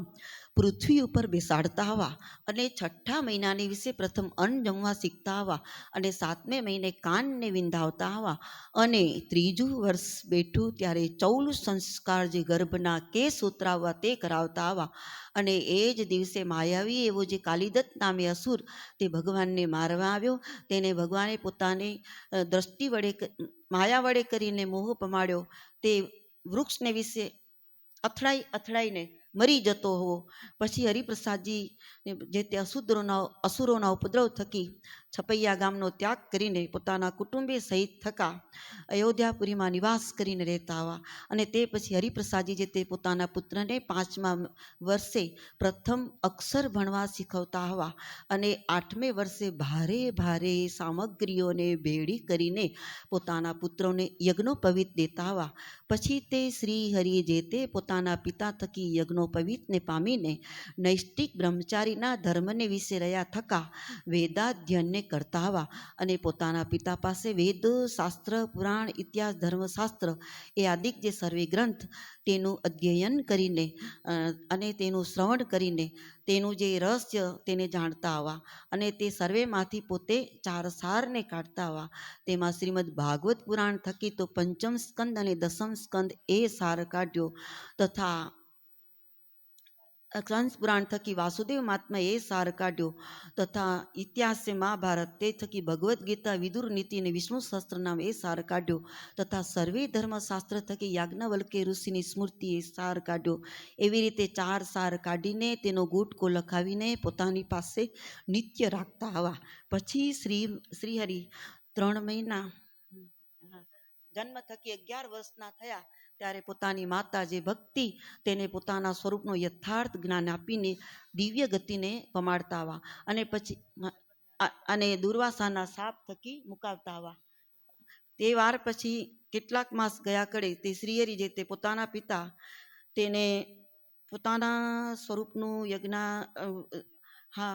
પૃથ્વી ઉપર બેસાડતા આવ્યા અને 6ઠ્ઠા મહિનાની વિશે પ્રથમ અન્ન જમવા શીખતા આવ્યા અને 7મે મહિને કાનને વિંધાવતા આવ્યા અને 3જું વર્ષ બેઠું ત્યારે 14 સંસ્કાર જે ગર્ભના કેસ ઉતરાવવા તે કરાવતા આવ્યા અને એ જ દિવસે માયાવી એવો જે કાલિદત્ત નામે અસુર તે ભગવાનને મારવા આવ્યો તેને ભગવાને પોતાની દ્રષ્ટિ વડે માયા વડે કરીને મોહ પમાડ્યો। તે વૃક્ષને વિશે અથડાઈને મરી જતો હોવો. પછી હરિપ્રસાદજી જે તે અસુરોના ઉપદ્રવ થકી છપૈયા ગામનો ત્યાગ કરીને પોતાના કુટુંબે સહિત થકા અયોધ્યાપુરીમાં નિવાસ કરીને રહેતા હવા. અને તે પછી હરિપ્રસાદજી જે તે પોતાના પુત્રને 5મા વર્ષે પ્રથમ અક્ષર ભણવા શીખવતા હવા. અને 8મે વર્ષે ભારે ભારે સામગ્રીઓને ભેળી કરીને પોતાના પુત્રોને યજ્ઞોપવિત દેતા હવા. પછી તે શ્રી હરિ જે તે પોતાના પિતા થકી યજ્ઞોપવિતને પામીને નૈષ્ટિક બ્રહ્મચારીના ધર્મને વિશે રહ્યા થકા વેદાધ્યયનને કરતા હવા. અને પોતાના પિતા પાસે વેદ શાસ્ત્ર પુરાણ ઇતિહાસ ધર્મશાસ્ત્ર એ આદિક જે સર્વે ગ્રંથ તેનું અધ્યયન કરીને અને તેનું શ્રવણ કરીને તેનું જે રહસ્ય તેને જાણતા હવા. અને તે સર્વેમાંથી પોતે 4 સારને કાઢતા હવા. તેમાં શ્રીમદ ભાગવત પુરાણ થકી તો 5મ સ્કંદ અને 10મ સ્કંદ એ સાર કાઢ્યો, તથા કંસ પુરાણ થકી વાસુદેવ મહાત્મા એ સાર કાઢ્યો, તથા ઇતિહાસ મહાભારત તે થકી ભગવદ્ ગીતા વિદુર નીતિ અને વિષ્ણુ સહસ્ત્રનામ એ સાર કાઢ્યો, તથા સર્વે ધર્મશાસ્ત્ર થકી યાજ્ઞવલ્ક્ય ઋષિની સ્મૃતિ એ સાર કાઢ્યો. એવી રીતે 4 સાર કાઢીને તેનો ગુટકો લખાવીને પોતાની પાસે નિત્ય રાખતા હવા. પછી શ્રીહરિ 3 મહિના જન્મ થકી 11 વર્ષના થયા ત્યારે પોતાની માતા જે ભક્તિ તેને પોતાના સ્વરૂપનો યથાર્થ જ્ઞાન આપીને દિવ્ય ગતિને પમાડતા હવા. અને પછી અને દુર્વાસાના શાપ થકી મુકાવતા હવા. તે વાર પછી કેટલાક માસ ગયા કડે તે શ્રીહરિ જે તે પોતાના પિતા તેને પોતાના સ્વરૂપનું યજ્ઞ હા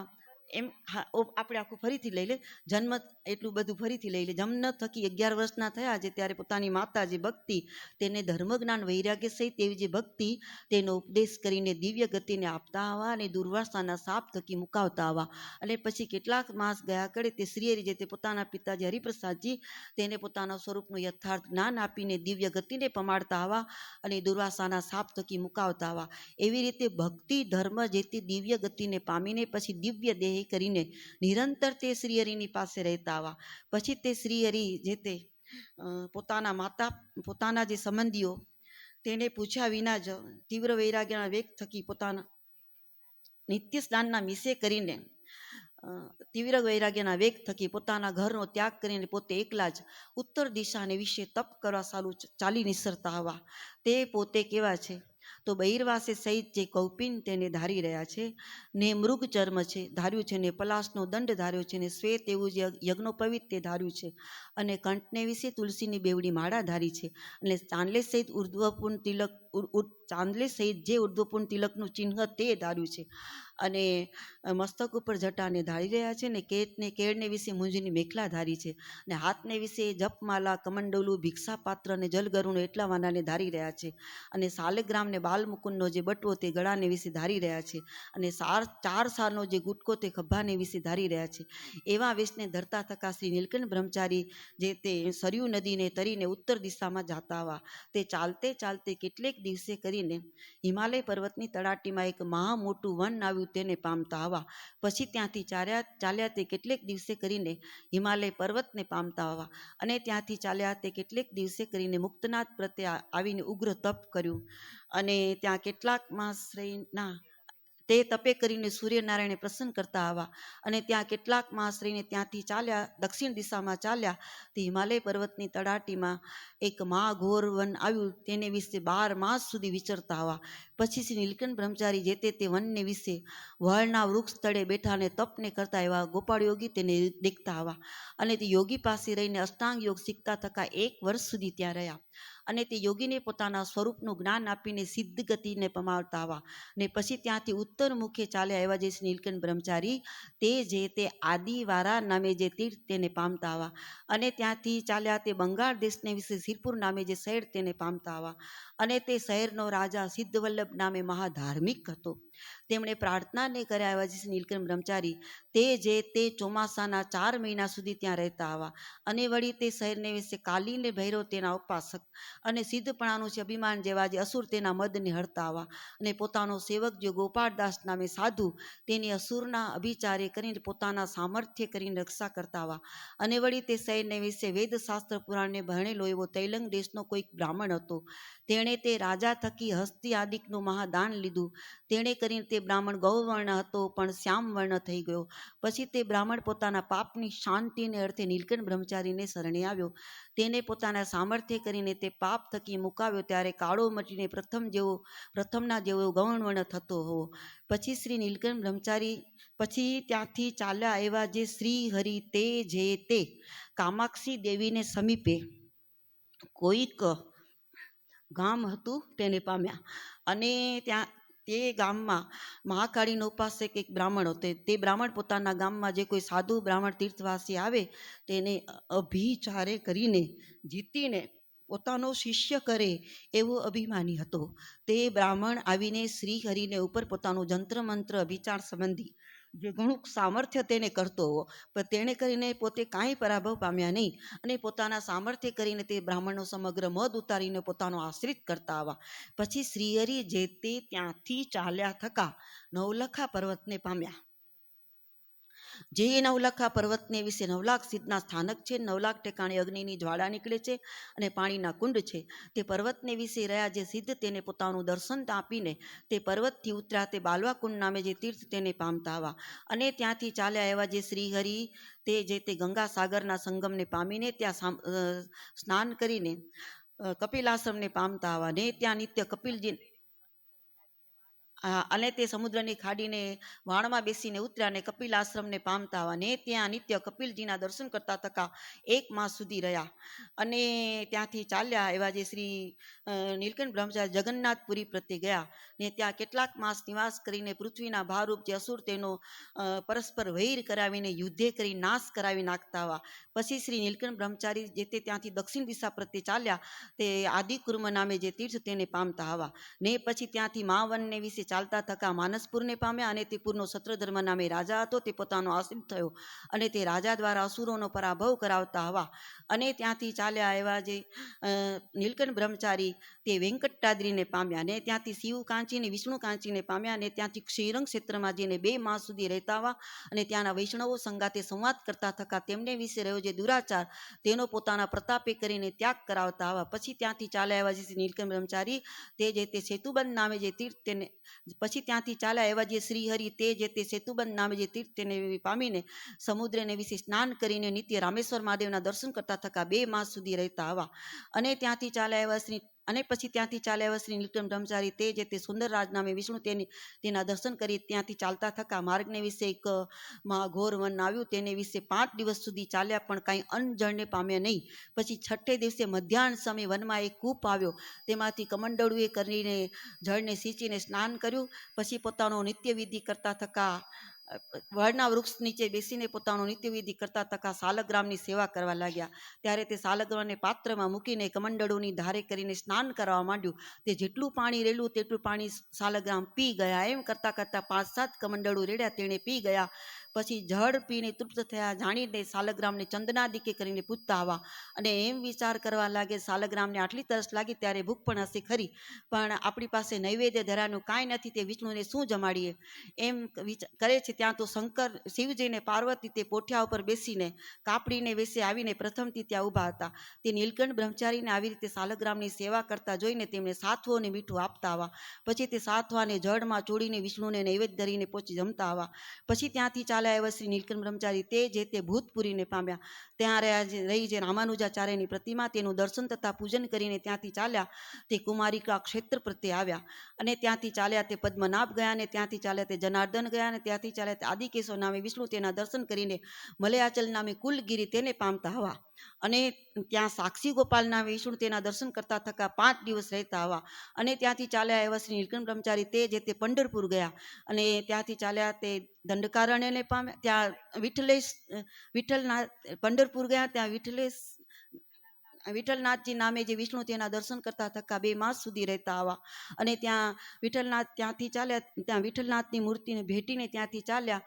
એમ હા આપણે આખું ફરીથી લઈ લે. જન્મ એટલું બધું ફરીથી લઈ લે. જન્મ થકી 11 વર્ષના થયા છે ત્યારે પોતાની માતા જે ભક્તિ તેને ધર્મ જ્ઞાન વૈરાગ્ય સહિત તેવી જે ભક્તિ તેનો ઉપદેશ કરીને દિવ્ય ગતિને આપતા હવા અને દુર્વાસાના શાપ થકી મુકાવતા હવા. અને પછી કેટલાક માસ ગયા કરે તે શ્રીહરિ જે તે પોતાના પિતાજી હરિપ્રસાદજી તેને પોતાના સ્વરૂપનું યથાર્થ જ્ઞાન આપીને દિવ્ય ગતિને પમાડતા હવા અને દુર્વાસાના શાપ થકી મુકાવતા હવા. એવી રીતે ભક્તિ ધર્મ જે તે દિવ્ય ગતિને પામીને પછી દિવ્ય દેહ કરીને નિરંતર તે શ્રીહરિની પાસે રહેતા હવા. પછી તે શ્રીહરિ જે તે પોતાના જે સંબંધીઓ તેને પૂછ્યા વિના જ તીવ્ર વૈરાગ્યના વેગ થકી પોતાના નિત્ય સ્નાનના મિશે કરીને તીવ્ર વૈરાગ્યના વેગ થકી પોતાના ઘરનો ત્યાગ કરીને પોતે એકલા જ ઉત્તર દિશાને વિશે તપ કરવા ચાલી નિસરતા હવા. તે પોતે કેવા છે તો બહિર્વાસે સહિત જે કૌપિન તેને ધારી રહ્યા છે ને મૃગ ચર્મ છે ધાર્યું છે ને પલાશનો દંડ ધાર્યો છે ને શ્વેત એવું જે યજ્ઞોપવિત તે ધાર્યું છે અને કંઠને વિશે તુલસીની બેવડી માળા ધારી છે અને ચાંદલે સહિત ઉર્ધ્વપૂર્ણ તિલક ચાંદલે સહિત જે ઉર્ધ્વપૂર્ણ તિલકનું ચિહ્ન તે ધાર્યું છે અને મસ્તક ઉપર જટાને ધારી રહ્યા છે ને કેળને વિશે મૂંજની મેખલા ધારી છે અને હાથને વિશે જપમાલા કમંડલું ભિક્ષાપાત્ર અને જલગરુણ એટલા વાનાને ધારી રહ્યા છે અને સાલગ્રામ ને બાલમુકુંદનો જે બટવો તે ગળાને વિશે ધારી રહ્યા છે અને 4 સારનો જે ગુટકો તે ખભાને વિશે ધારી રહ્યા છે. એવા વેશને ધરતા થકા શ્રી નીલકંઠ બ્રહ્મચારી જે તે સરયુ નદીને તરીને ઉત્તર દિશામાં જાતા હવા. તે ચાલતે ચાલતે કેટલેક દિવસે કરીને હિમાલય પર્વતની તળાટીમાં એક મહા મોટું વન આવ્યું તેને પામતા હવા. પછી ત્યાંથી ચાલ્યા તે કેટલેક દિવસે કરીને હિમાલય પર્વતને પામતા હવા. અને ત્યાંથી ચાલ્યા તે કેટલેક દિવસે કરીને મુક્તનાથ પ્રત્યે આવીને ઉગ્ર તપ કર્યું અને ત્યાં કેટલાક માસ રહીના તે તપે કરીને સૂર્યનારાયણને પ્રસન્ન કરતા હવા. અને ત્યાં કેટલાક માસ રહીને ત્યાંથી ચાલ્યા દક્ષિણ દિશામાં ચાલ્યા તે હિમાલય પર્વતની તળાટીમાં એક મહાઘોર વન આવ્યું તેને વિશે 12 માસ સુધી વિચરતા હવા. પછી શ્રી નીલકંઠ બ્રહ્મચારી જે તે વનને વિશે વળના વૃક્ષ તળે બેઠા અને તપને કરતા એવા ગોપાળ યોગી તેને દેખતા હવા. અને તે યોગી પાસે રહીને અષ્ટાંગ યોગ શીખતા થકા 1 વર્ષ સુધી ત્યાં રહ્યા અને તે યોગીને પોતાના સ્વરૂપનું જ્ઞાન આપીને સિદ્ધ ગતિને પમાવતા હવા. ને પછી ત્યાંથી ઉત્તર મુખે ચાલ્યા એવા જે નીલકંઠ બ્રહ્મચારી તે જે તે આદિવારા નામે જે તીર્થ તેને પામતા હવા. અને ત્યાંથી ચાલ્યા તે બંગાળ દેશને વિશે સિરપુર નામે જે શહેર તેને પામતા હવા. અને તે શહેરનો રાજા સિદ્ધવલ્લભ નામે મહાધાર્મિક હતો. તેમણે પ્રાર્થનાને કર્યા એવા જે નીલકંઠ બ્રહ્મચારી તે જે તે ચોમાસાના 4 મહિના સુધી ત્યાં રહેતા આવા. અને વળી તે શહેરને વિશે કાલીને ભૈરવ તેના ઉપાસક અને સિદ્ધપણાનું છે અભિમાન જેવા જે અસુર તેના મદને હરતા આવા. અને પોતાનો સેવક જે ગોપાળદાસ નામે સાધુ તેની અસુરના અભિચારે કરીને પોતાના સામર્થ્ય કરીને રક્ષા કરતા આવા. અને વળી તે શહેરને વિશે વેદશાસ્ત્ર પુરાણને ભણેલો એવો તૈલંગ દેશનો કોઈક બ્રાહ્મણ હતો. તેણે તે રાજા થકી હસ્તી આદિકનું મહાદાન લીધું. તેણે કરીને તે બ્રાહ્મણ ગૌવર્ણ હતો પણ શ્યામવર્ણ થઈ ગયો. પછી તે બ્રાહ્મણ પોતાના પાપની શાંતિને અર્થે નીલકંઠ બ્રહ્મચારીને શરણે આવ્યો. તેને પોતાના સામર્થ્ય કરીને તે પાપ થકી મુકાવ્યો ત્યારે કાળો મટીને પ્રથમના જેવો ગૌણવર્ણ થતો હોવો. પછી શ્રી નીલકંઠ બ્રહ્મચારી પછી ત્યાંથી ચાલ્યા આવ્યા જે શ્રી હરિ તે જે તે કામાક્ષી દેવીને સમીપે કોઈક ગામ હતું તેને પામ્યા. અને ત્યાં તે ગામમાં મહાકાળીનો ઉપાસક એક બ્રાહ્મણ હતો. તે બ્રાહ્મણ પોતાના ગામમાં જે કોઈ સાધુ બ્રાહ્મણ તીર્થવાસી આવે તેને અભિચારે કરીને જીતીને પોતાનો શિષ્ય કરે એવો અભિમાની હતો. તે બ્રાહ્મણ આવીને શ્રી હરિને ઉપર પોતાનું જંત્ર મંત્ર અભિચાર સંબંધી જે ઘણું સામર્થ્ય તેને કરતો હોવો પણ તેણે કરીને પોતે કાંઈ પરાભવ પામ્યા નહીં. અને પોતાના સામર્થ્ય કરીને તે બ્રાહ્મણનો સમગ્ર મદ ઉતારીને પોતાનો આશ્રિત કરતા આવા. પછી શ્રીહરિ જે તે ત્યાંથી ચાલ્યા થકા નવલખા પર્વતને પામ્યા. જે નવલખા પર્વતને વિશે 9 લાખ સિદ્ધના સ્થાનક છે. 9 લાખ ઠેકાણે અગ્નિની જ્વાળા નીકળે છે અને પાણીના કુંડ છે. તે પર્વતને વિશે રહ્યા જે સિદ્ધ તેને પોતાનું દર્શન આપીને તે પર્વતથી ઉતર્યા તે બાલવા કુંડ નામે જે તીર્થ તેને પામતા આવા. અને ત્યાંથી ચાલ્યા એવા જે શ્રીહરિ તે જે તે ગંગા સાગરના સંગમને પામીને ત્યાં સ્નાન કરીને કપિલાશ્રમને પામતા આવા. ને ત્યાં નિત્ય કપિલજી અને તે સમુદ્રની ખાડીને વાણમાં બેસીને ઉતર્યા અને કપિલ આશ્રમને પામતા આવા. ને ત્યાં નિત્ય કપિલજીના દર્શન કરતા થકા 1 માસ સુધી રહ્યા. અને ત્યાંથી ચાલ્યા એવા જે શ્રી નીલકંઠ બ્રહ્મચારી જગન્નાથપુરી પ્રત્યે ગયા. ને ત્યાં કેટલાક માસ નિવાસ કરીને પૃથ્વીના ભારરૂપ જે અસુર તેનો પરસ્પર વૈર કરાવીને યુદ્ધે કરી નાશ કરાવી નાખતા આવા. પછી શ્રી નીલકંઠ બ્રહ્મચારી જે તે ત્યાંથી દક્ષિણ દિશા પ્રત્યે ચાલ્યા તે આદિકુર્મ નામે જે તીર્થ તેને પામતા આવા. ને પછી ત્યાંથી મહાવનને વિશે ચાલતા થકા માનસપુરને પામ્યા. અને તે પૂરનો સત્રધર્મ નામે રાજા હતો. તે પોતાનો આશ્રિત થયો અને તે રાજા દ્વારા અસુરોનો પરાભવ કરાવતા હવા. અને ત્યાંથી ચાલ્યા એવા જે નીલકંઠ બ્રહ્મચારી તે વેંકટાદ્રીને પામ્યા. ને ત્યાંથી શિવ કાંચીને વિષ્ણુ કાંચીને પામ્યા. અને ત્યાંથી શ્રીરંગ ક્ષેત્રમાં જઈને 2 માસ સુધી રહેતા હવા. અને ત્યાંના વૈષ્ણવો સંગાતે સંવાદ કરતા થકા તેમને વિશે રહ્યો જે દુરાચાર તેનો પોતાના પ્રતાપે કરીને ત્યાગ કરાવતા હવા. પછી ત્યાંથી ચાલ્યા એવા જે નીલકંઠ બ્રહ્મચારી તે જે તે સેતુબંધ નામે જે તીર્થ તેને પછી ત્યાંથી ચાલ્યા એવા જે શ્રીહરિ તે જે તે સેતુબંધ નામે જે તીર્થ તેને પામીને સમુદ્રને વિશે સ્નાન કરીને નિત્ય રામેશ્વર મહાદેવના દર્શન કરતા થકા 2 માસ સુધી રહેતા હવા. અને ત્યાંથી ચાલ્યા એવા પછી ત્યાંથી ચાલ્યા એવા શ્રી નીલકંઠ બ્રહ્મચારી તે જે તે સુંદરરાજ નામે વિષ્ણુ તેના દર્શન કરી ત્યાંથી ચાલતા થકા માર્ગને વિશે એક ઘોર વન આવ્યું. તેને વિશે 5 દિવસ સુધી ચાલ્યા પણ કાંઈ અન્ન જળને પામ્યા નહીં. પછી 6ઠે દિવસે મધ્યાહન સમયે વનમાં એક કૂપ આવ્યો. તેમાંથી કમંડળુએ કરીને જળને સિંચીને સ્નાન કર્યું. પછી પોતાનો નિત્યવિધિ કરતા થકા વડના વૃક્ષ નીચે બેસીને પોતાનો નિત્યવિધિ કરતા થકા સાલગ્રામની સેવા કરવા લાગ્યા. ત્યારે તે સાલગ્રામને પાત્રમાં મૂકીને કમંડળુની ધારે કરીને સ્નાન કરવા માંડ્યું. તે જેટલું પાણી રેલું તેટલું પાણી સાલગ્રામ પી ગયા. એમ કરતાં કરતાં 5-7 કમંડળું રેડ્યા તેણે પી ગયા. પછી જળ પીને તૃપ્ત થયા જાણીને સાલગ્રામને ચંદનાદિકે કરીને પૂજતા આવા. અને એમ વિચાર કરવા લાગે સાલગ્રામને આટલી તરસ લાગી ત્યારે ભૂખ પણ હશે ખરી પણ આપણી પાસે નૈવેદ્ય ધરાનું કાંઈ નથી તે વિષ્ણુને શું જમાડીએ એમ કરે છે. ત્યાં તો શંકર શિવજીને પાર્વતી તે પોઠિયા ઉપર બેસીને કાપડીને વેશે આવીને પ્રથમથી ત્યાં ઊભા હતા. તે નીલકંઠ બ્રહ્મચારીને આવી રીતે સાલગ્રામની સેવા કરતા જોઈને તેમને સાથવો અને મીઠું આપતા આવા. પછી તે સાથવાને જળમાં ચોડીને વિષ્ણુને નૈવેદ્ય ધરીને પહોંચી જમતા આવા. પછી ત્યાંથી ચાલ્યા આવ્યા શ્રી નીલકંઠ બ્રહ્મચારી તે જે તે ભૂતપુરીને પામ્યા. ત્યાં રહી જે રામાનુજાચાર્યની પ્રતિમા તેનું દર્શન તથા પૂજન કરીને ત્યાંથી ચાલ્યા તે કુમારિકા ક્ષેત્ર પ્રત્યે આવ્યા. અને ત્યાંથી ચાલ્યા તે પદ્મનાભ ગયા. અને ત્યાંથી ચાલ્યા તે જનાર્દન ગયા. અને ત્યાંથી ચાલ્યા તે આદિકેશવ નામે વિષ્ણુ તેના દર્શન કરીને મલયાચલ નામે કુલગીરી તેને પામતા હવા. અને ત્યાં સાક્ષી ગોપાલ નામે વિષ્ણુ તેના દર્શન કરતા થકા 5 દિવસ રહેતા હવા. અને ત્યાંથી ચાલ્યા એવા શ્રી નીલકંઠ બ્રહ્મચારી તે જે તે પંઢરપુર ગયા. અને ત્યાંથી ચાલ્યા તે દંડકારણ્યને પામ્યા. ત્યાં વિઠ્ઠલના પંઢરપુર ગયા. ત્યાં વિઠ્ઠલેશ વિઠ્ઠલનાથજી નામે જે વિષ્ણુ તેના દર્શન કરતા થકા 2 માસ સુધી રહેતા આવા અને ત્યાં વિઠ્ઠલનાથ ત્યાંથી ચાલ્યા, ત્યાં વિઠ્ઠલનાથની મૂર્તિને ભેટીને ત્યાંથી ચાલ્યા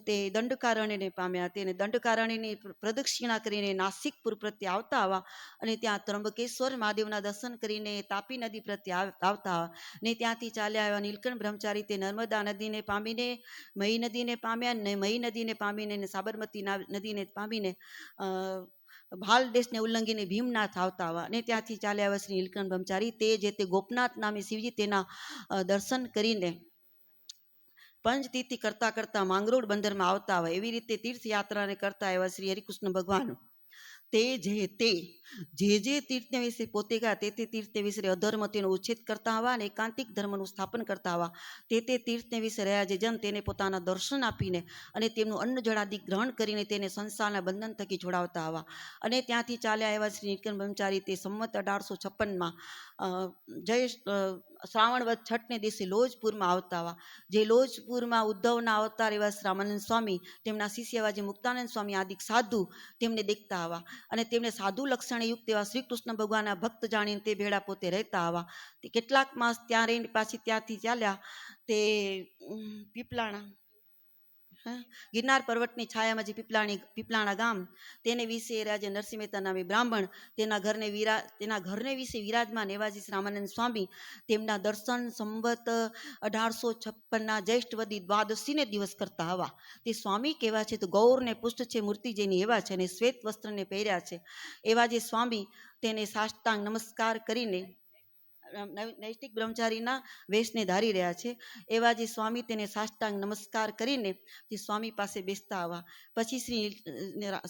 તે દંડકારણ્યને પામ્યા. તેને દંડકારણ્યની પ્રદક્ષિણા કરીને નાસિકપુર પ્રત્યે આવતા આવા અને ત્યાં ત્રંબકેશ્વર મહાદેવના દર્શન કરીને તાપી નદી પ્રત્યે આવતા આવા ને ત્યાંથી ચાલ્યા આવ્યા નીલકંઠ બ્રહ્મચારી તે નર્મદા નદીને પામીને મહી નદીને પામ્યા ને મહી નદીને પામીને સાબરમતી નદીને પામીને ભાલ દેશને ઉલ્લંઘીને ભીમનાથ આવતા આવા અને ત્યાંથી ચાલ્યા આવ્યા શ્રી નીલકંઠ બ્રહ્મચારી તે જે તે ગોપનાથ નામે શિવજી તેના દર્શન કરીને પંચતીર્થી કરતા કરતા માંગરોળ બંદરમાં આવતા હોય એવી રીતે તીર્થયાત્રાને કરતા આવ્યા શ્રી હરિકૃષ્ણ ભગવાન. તે જે તીર્થને વિશે પોતે ગયા તે તીર્થને વિશે અધર્મ તેનો ઉચ્છેદ કરતા હવા અને એકાંતિક ધર્મનું સ્થાપન કરતા હવા તે તીર્થને વિશે રહ્યા જે જન તેને પોતાના દર્શન આપીને અને તેમનું અન્ન જળાદિ ગ્રહણ કરીને તેને સંસારના બંધન થકી જોડાવતા હવા અને ત્યાંથી ચાલ્યા આવ્યા શ્રી નીલકંઠ બ્રહ્મચારી તે સંમત 1856માં જય શ્રાવણ વદ છઠને દિવસે લોજપુરમાં આવતા હવા જે લોજપુરમાં ઉદ્ધવના અવતાર એવા રામાનંદ સ્વામી તેમના શિષ્ય એવા જે મુક્તાનંદ સ્વામી આદિક સાધુ તેમને દેખતા હવા અને તેમને સાધુ લક્ષણયુક્ત એવા શ્રી કૃષ્ણ ભગવાનના ભક્ત જાણીને તે ભેળા પોતે રહેતા આવા તે કેટલાક માસ ત્યાં રહીને પાછી ત્યાંથી ચાલ્યા તે પીપલાણા ગિરનાર પર્વતની છાયામાં જે પીપલાણા ગામ તેને વિશે રાજે નરસિંહ મહેતા નામે બ્રાહ્મણ તેના ઘરને વિશે વિરાજમાન એવા જે રામાનંદ સ્વામી તેમના દર્શન સંવત 1856ના જ્યેષ્ઠવદી દ્વાદશીને દિવસ કરતા હવા તે સ્વામી કેવા છે તો ગૌરને પુષ્ટ છે મૂર્તિ જેની એવા છે અને શ્વેત વસ્ત્રને પહેર્યા છે એવા જે સ્વામી તેને સાષ્ટાંગ નમસ્કાર કરીને નૈષ્ઠિક બ્રહ્મચારીના વેશને ધારી રહ્યા છે એવા જે સ્વામી તેને સાષ્ટાંગ નમસ્કાર કરીને જે સ્વામી પાસે બેસતા આવા પછી શ્રી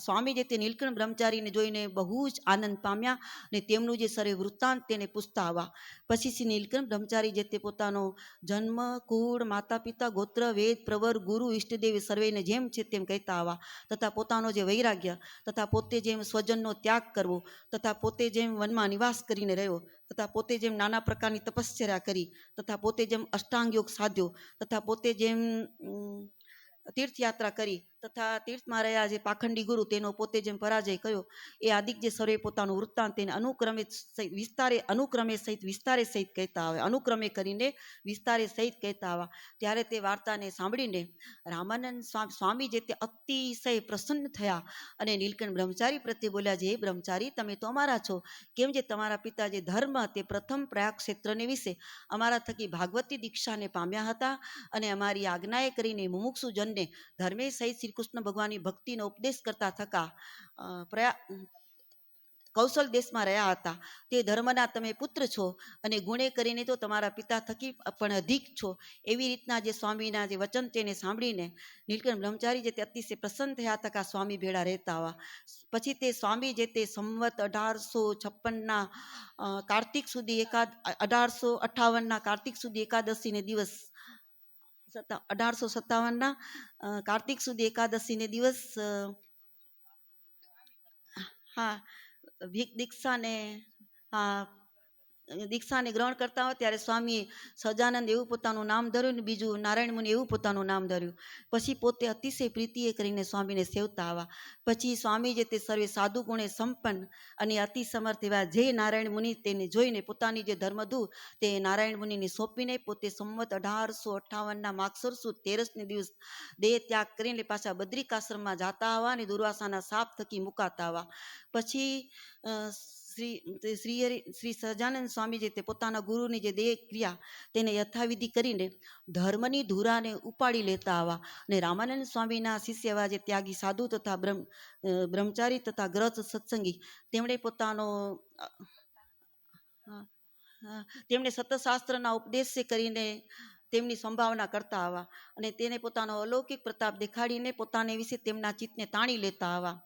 સ્વામી જે તે નીલકંઠ બ્રહ્મચારીને જોઈને બહુ જ આનંદ પામ્યા અને તેમનું જે સર્વે વૃત્તાંત તેને પૂછતા આવા પછી શ્રી નીલકંઠ બ્રહ્મચારી જે તે પોતાનો જન્મ કુળ માતા પિતા ગોત્ર વેદ પ્રવર ગુરુ ઈષ્ટદેવી સર્વેને જેમ છે તેમ કહેતા આવા તથા પોતાનો જે વૈરાગ્ય તથા પોતે જેમ સ્વજનનો ત્યાગ કરવો તથા પોતે જેમ વનમાં નિવાસ કરીને રહ્યો તથા પોતે જેમ નાના પ્રકારની તપશ્ચર્યા કરી તથા પોતે જેમ અષ્ટાંગ યોગ સાધ્યો તથા પોતે જેમ તીર્થયાત્રા કરી તથા તીર્થમાં રહ્યા જે પાખંડી ગુરુ તેનો પોતે જેમ પરાજય કર્યો એ આદિક જે સર્વે પોતાનું વૃત્તાંત તેને અનુક્રમે સહિત કહેતા આવે અનુક્રમે કરીને વિસ્તારે સહિત કહેતા આવા ત્યારે તે વાર્તાને સાંભળીને રામાનંદ સ્વામી જે તે અતિશય પ્રસન્ન થયા અને નીલકંઠ બ્રહ્મચારી પ્રત્યે બોલ્યા જે બ્રહ્મચારી તમે તો અમારા છો કેમ જે તમારા પિતા જે ધર્મ તે પ્રથમ પ્રયાગ ક્ષેત્રને વિશે અમારા થકી ભાગવતી દીક્ષાને પામ્યા હતા અને અમારી આજ્ઞાએ કરીને મુમુક્ષુ જનને ધર્મે સહિત શ્રી કૃષ્ણ ભગવાનની ભક્તિનો ઉપદેશ કરતા થકા કૌશલ દેશમાં રહ્યા હતા તે ધર્મના તમે પુત્ર છો અને ગુણે કરીને તો તમારા પિતા થકી પણ અધિક છો એવી રીતના જે સ્વામીના જે વચન તેને સાંભળીને નીલકંઠ બ્રહ્મચારી જે તે અતિશય પ્રસન્ન થયા હતા સ્વામી ભેળા રહેતા આવા પછી તે સ્વામી જે તે સંવત 1856ના કાર્તિક સુધી 1858ના કાર્તિક સુધી એકાદશીને દિવસ 1857ના કાર્તિક સુધી એકાદશીને દિવસ દીક્ષાને ગ્રહણ કરતા હોય ત્યારે સ્વામીએ સહજાનંદ એવું પોતાનું નામ ધર્યું ને બીજું નારાયણ મુનિ એવું પોતાનું નામ ધર્યું પછી પોતે અતિશય પ્રીતિએ કરીને સ્વામીને સેવતા આવા પછી સ્વામી જે તે સર્વે સાધુ ગુણે સંપન્ન અને અતિ સમર્થ એવા જે નારાયણ મુનિ તેને જોઈને પોતાની જે ધર્મધૂ તે નારાયણ મુનિને સોંપીને પોતે સંવત 1858ના માગસર સુદ 13ને દિવસ દેહ ત્યાગ કરીને પાછા બદ્રિકાશ્રમમાં જાતા આવા અને દુર્વાસાના શાપ થકી મુકાતા આવા પછી શ્રી સહજાનંદ સ્વામી જે તે પોતાના ગુરુની જે દેહ ક્રિયા તેને યથાવિધિ કરીને ધર્મની ધુરાને ઉપાડી લેતા આવા અને રામાનંદ સ્વામીના શિષ્ય એવા જે ત્યાગી સાધુ તથા બ્રહ્મચારી તથા ગ્રસ્ત સત્સંગી તેમણે સતશાસ્ત્રના ઉપદેશ કરીને તેમની સંભાવના કરતા આવા અને તેને પોતાનો અલૌકિક પ્રતાપ દેખાડીને પોતાને વિશે તેમના ચિત્તને તાણી લેતા આવા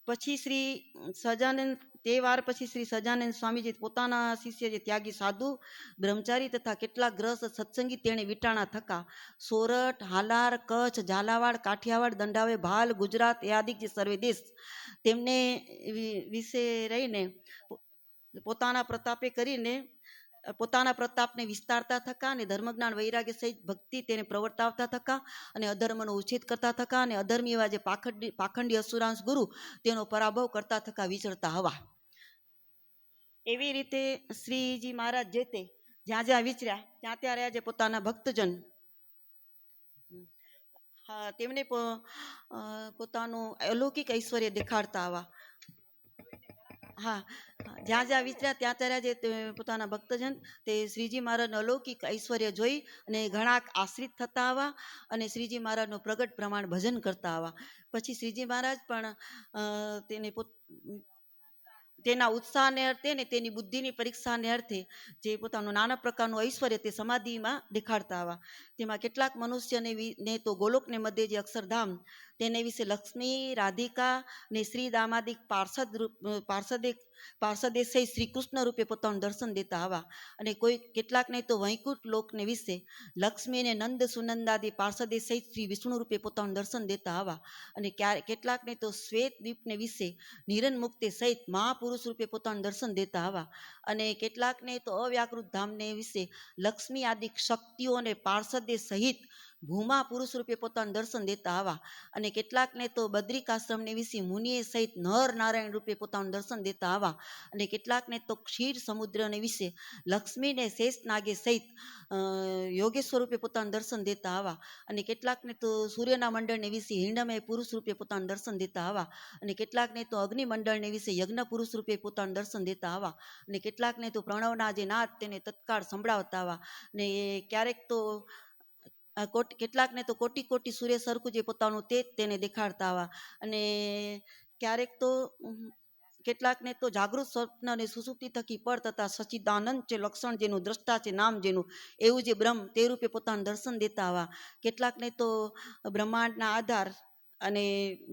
પછી શ્રી સહજાનંદ તે વાર પછી શ્રી સહજાનંદ સ્વામીજી પોતાના શિષ્ય જે ત્યાગી સાધુ બ્રહ્મચારી તથા કેટલાક ગ્રસ્ત સત્સંગી તેણે વિટાણા થકા સોરઠ હાલાર કચ્છ ઝાલાવાડ કાઠિયાવાડ દંડાવે ભાલ ગુજરાત એ આદિક જે સર્વે દેશ તેમને વિશે રહીને પોતાના પ્રતાપે કરીને પોતાના પ્રતાપને વિસ્તારતા થકા અને ધર્મજ્ઞાન વૈરાગ્ય સહિત ભક્તિ તેને પ્રવર્તાવતા થકા અને અધર્મનો ઉચ્છેદ કરતા થકા અને અધર્મી એવા જે પાખંડી અસુરાંશ ગુરુ તેનો પરાભવ કરતા થકા વિચરતા હવા. એવી રીતે શ્રીજી મહારાજ જે તે જ્યાં જ્યાં વિચર્યા ત્યાં ત્યાં રહ્યા જે પોતાના ભક્તજન હા તેમને પોતાનું અલૌકિક ઐશ્વર્ય દેખાડતા આવા. હા જ્યાં જ્યાં વિચર્યા ત્યાં ત્યાં જે પોતાના ભક્તજન તે શ્રીજી મહારાજનું અલૌકિક ઐશ્વર્ય જોઈ અને ઘણા આશ્રિત થતા આવા અને શ્રીજી મહારાજનું પ્રગટ પ્રમાણ ભજન કરતા આવા. પછી શ્રીજી મહારાજ પણ તેને તેના ઉત્સાહને અર્થે ને તેની બુદ્ધિની પરીક્ષાને અર્થે જે પોતાનું નાના પ્રકારનું ઐશ્વર્ય તે સમાધિમાં દેખાડતા આવા. તેમાં કેટલાક મનુષ્યને ને તો ગોલોકને મધ્ય જે અક્ષરધામ તેને વિશે લક્ષ્મી રાધિકા ને શ્રી દામાદિક પાર્ષદે શ્રી કૃષ્ણ રૂપે પોતાનું દર્શન દેતા આવા. અને કોઈ કેટલાકને તો વૈકુંઠ લોકને વિશે લક્ષ્મી અને નંદ સુનંદાદી પાર્ષદે સહિત શ્રી વિષ્ણુ રૂપે પોતાનું દર્શન દેતા આવા. અને કેટલાકને તો શ્વેત દ્વીપને વિશે નિરન મુક્તિ સહિત મહાપુરુષ રૂપે પોતાનું દર્શન દેતા આવા. અને કેટલાકને તો અવ્યાકૃત ધામને વિશે લક્ષ્મી આદિ શક્તિઓ અને પાર્ષદે સહિત ભૂમા પુરુષ રૂપે પોતાનું દર્શન દેતા આવા. અને કેટલાકને તો બદ્રિકાશ્રમને વિશે મુનિએ સહિત નર નારાયણ રૂપે પોતાનું દર્શન દેતા આવા. અને કેટલાકને તો ક્ષીર સમુદ્રને વિશે લક્ષ્મીને શેષ નાગે સહિત યોગેશ્વર રૂપે પોતાનું દર્શન દેતા આવા. અને કેટલાકને તો સૂર્યના મંડળને વિશે હિરણ્યમય પુરુષ રૂપે પોતાનું દર્શન દેતા આવા. અને કેટલાકને તો અગ્નિમંડળને વિશે યજ્ઞ પુરુષ રૂપે પોતાનું દર્શન દેતા આવા. અને કેટલાકને તો પ્રણવના જે નાદ તેને તત્કાળ સંભળાવતા આવા. ને ક્યારેક તો કેટલાકને તો કોટી કોટી સૂર્ય સરખું જે પોતાનું તેજ તેને દેખાડતા આવા. અને ક્યારેક તો કેટલાકને તો જાગૃત સ્વપ્ન અને સુસુપ્તિ થકી પર તથા સચ્ચિદાનંદ છે લક્ષણ જેનું દ્રષ્ટા છે નામ જેનું એવું જે બ્રહ્મ તે રૂપે પોતાનું દર્શન દેતા આવા. કેટલાકને તો બ્રહ્માંડના આધાર અને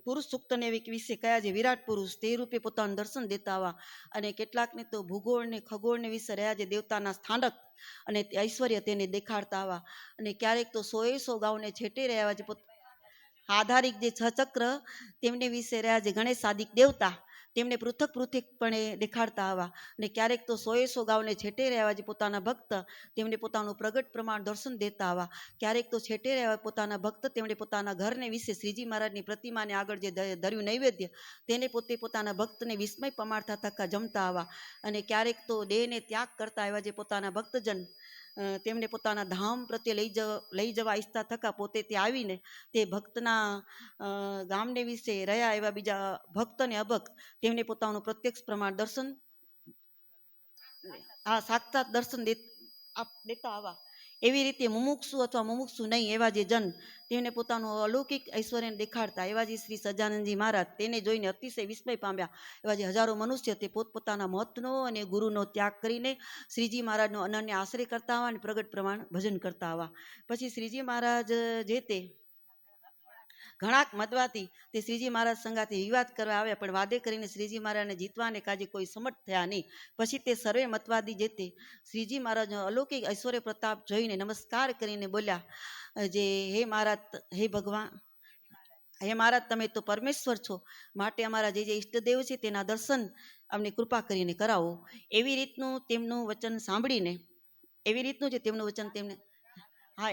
પુરુષ સૂક્તને વિશે કયા જે વિરાટ પુરુષ તે રૂપે પોતાનું દર્શન દેતા આવા. અને કેટલાકને તો ભૂગોળને ખગોળને વિશે રહ્યા જે દેવતાના સ્થાનક અને ઐશ્વર્ય તેને દેખાડતા આવા. અને ક્યારેક તો 100 ગાઉને છેટે રહ્યા જે આધારિક જે છ ચક્ર તેમને વિશે રહ્યા જે ગણેશ આદિક દેવતા તેમને પૃથકપણે દેખાડતા આવા. અને ક્યારેક તો 100 ગાઉને છેટે રહ્યા જે પોતાના ભક્ત તેમને પોતાનું પ્રગટ પ્રમાણ દર્શન દેતા આવા. ક્યારેક તો છેટે રહ્યા પોતાના ભક્ત તેમણે પોતાના ઘરને વિશે શ્રીજી મહારાજની પ્રતિમાને આગળ જે ધર્યું નૈવેદ્ય તેને પોતે પોતાના ભક્તને વિસ્મય પમાડતા થકા જમતા આવા. અને ક્યારેક તો દેહને ત્યાગ કરતા એવા જે પોતાના ભક્તજન તેમને પોતાના ધામ પ્રત્યે લઈ જવા ઈચ્છતા થકા પોતે તે આવીને તે ભક્તના ગામને વિશે રહ્યા એવા બીજા ભક્ત અને અભક્ત તેમને પોતાનું પ્રત્યક્ષ પ્રમાણ દર્શન સાક્ષાત દર્શન દેતા આવા. એવી રીતે મુમુક્ષુ અથવા મુમુક્ષુ નહીં એવા જે જન તેમને પોતાનું અલૌકિક ઐશ્વર્ય દેખાડતા એવા જે શ્રી સહજાનંદજી મહારાજ તેને જોઈને અતિશય વિસ્મય પામ્યા. એવા જે હજારો મનુષ્ય તે પોતપોતાના મહત્વનો અને ગુરુનો ત્યાગ કરીને શ્રીજી મહારાજનો અનન્ય આશ્રય કરતા આવા અને પ્રગટ પ્રમાણ ભજન કરતા આવા. પછી શ્રીજી મહારાજ જે તે ઘણાક મતવાદી તે શ્રીજી મહારાજ સંગાથે વિવાદ કરવા આવ્યા પણ વાદે કરીને શ્રીજી મહારાજને જીતવાને કાજે કોઈ સમર્થ થયા નહીં. પછી તે સર્વે મતવાદી જે તે શ્રીજી મહારાજનો અલૌકિક ઐશ્વર્ય પ્રતાપ જોઈને નમસ્કાર કરીને બોલ્યા જે હે મહારાજ હે ભગવાન હે મહારાજ તમે તો પરમેશ્વર છો માટે અમારા જે ઈષ્ટદેવ છે તેના દર્શન અમને કૃપા કરીને કરાવો. એવી રીતનું તેમનું વચન સાંભળીને એવી રીતનું જે તેમનું વચન તેમને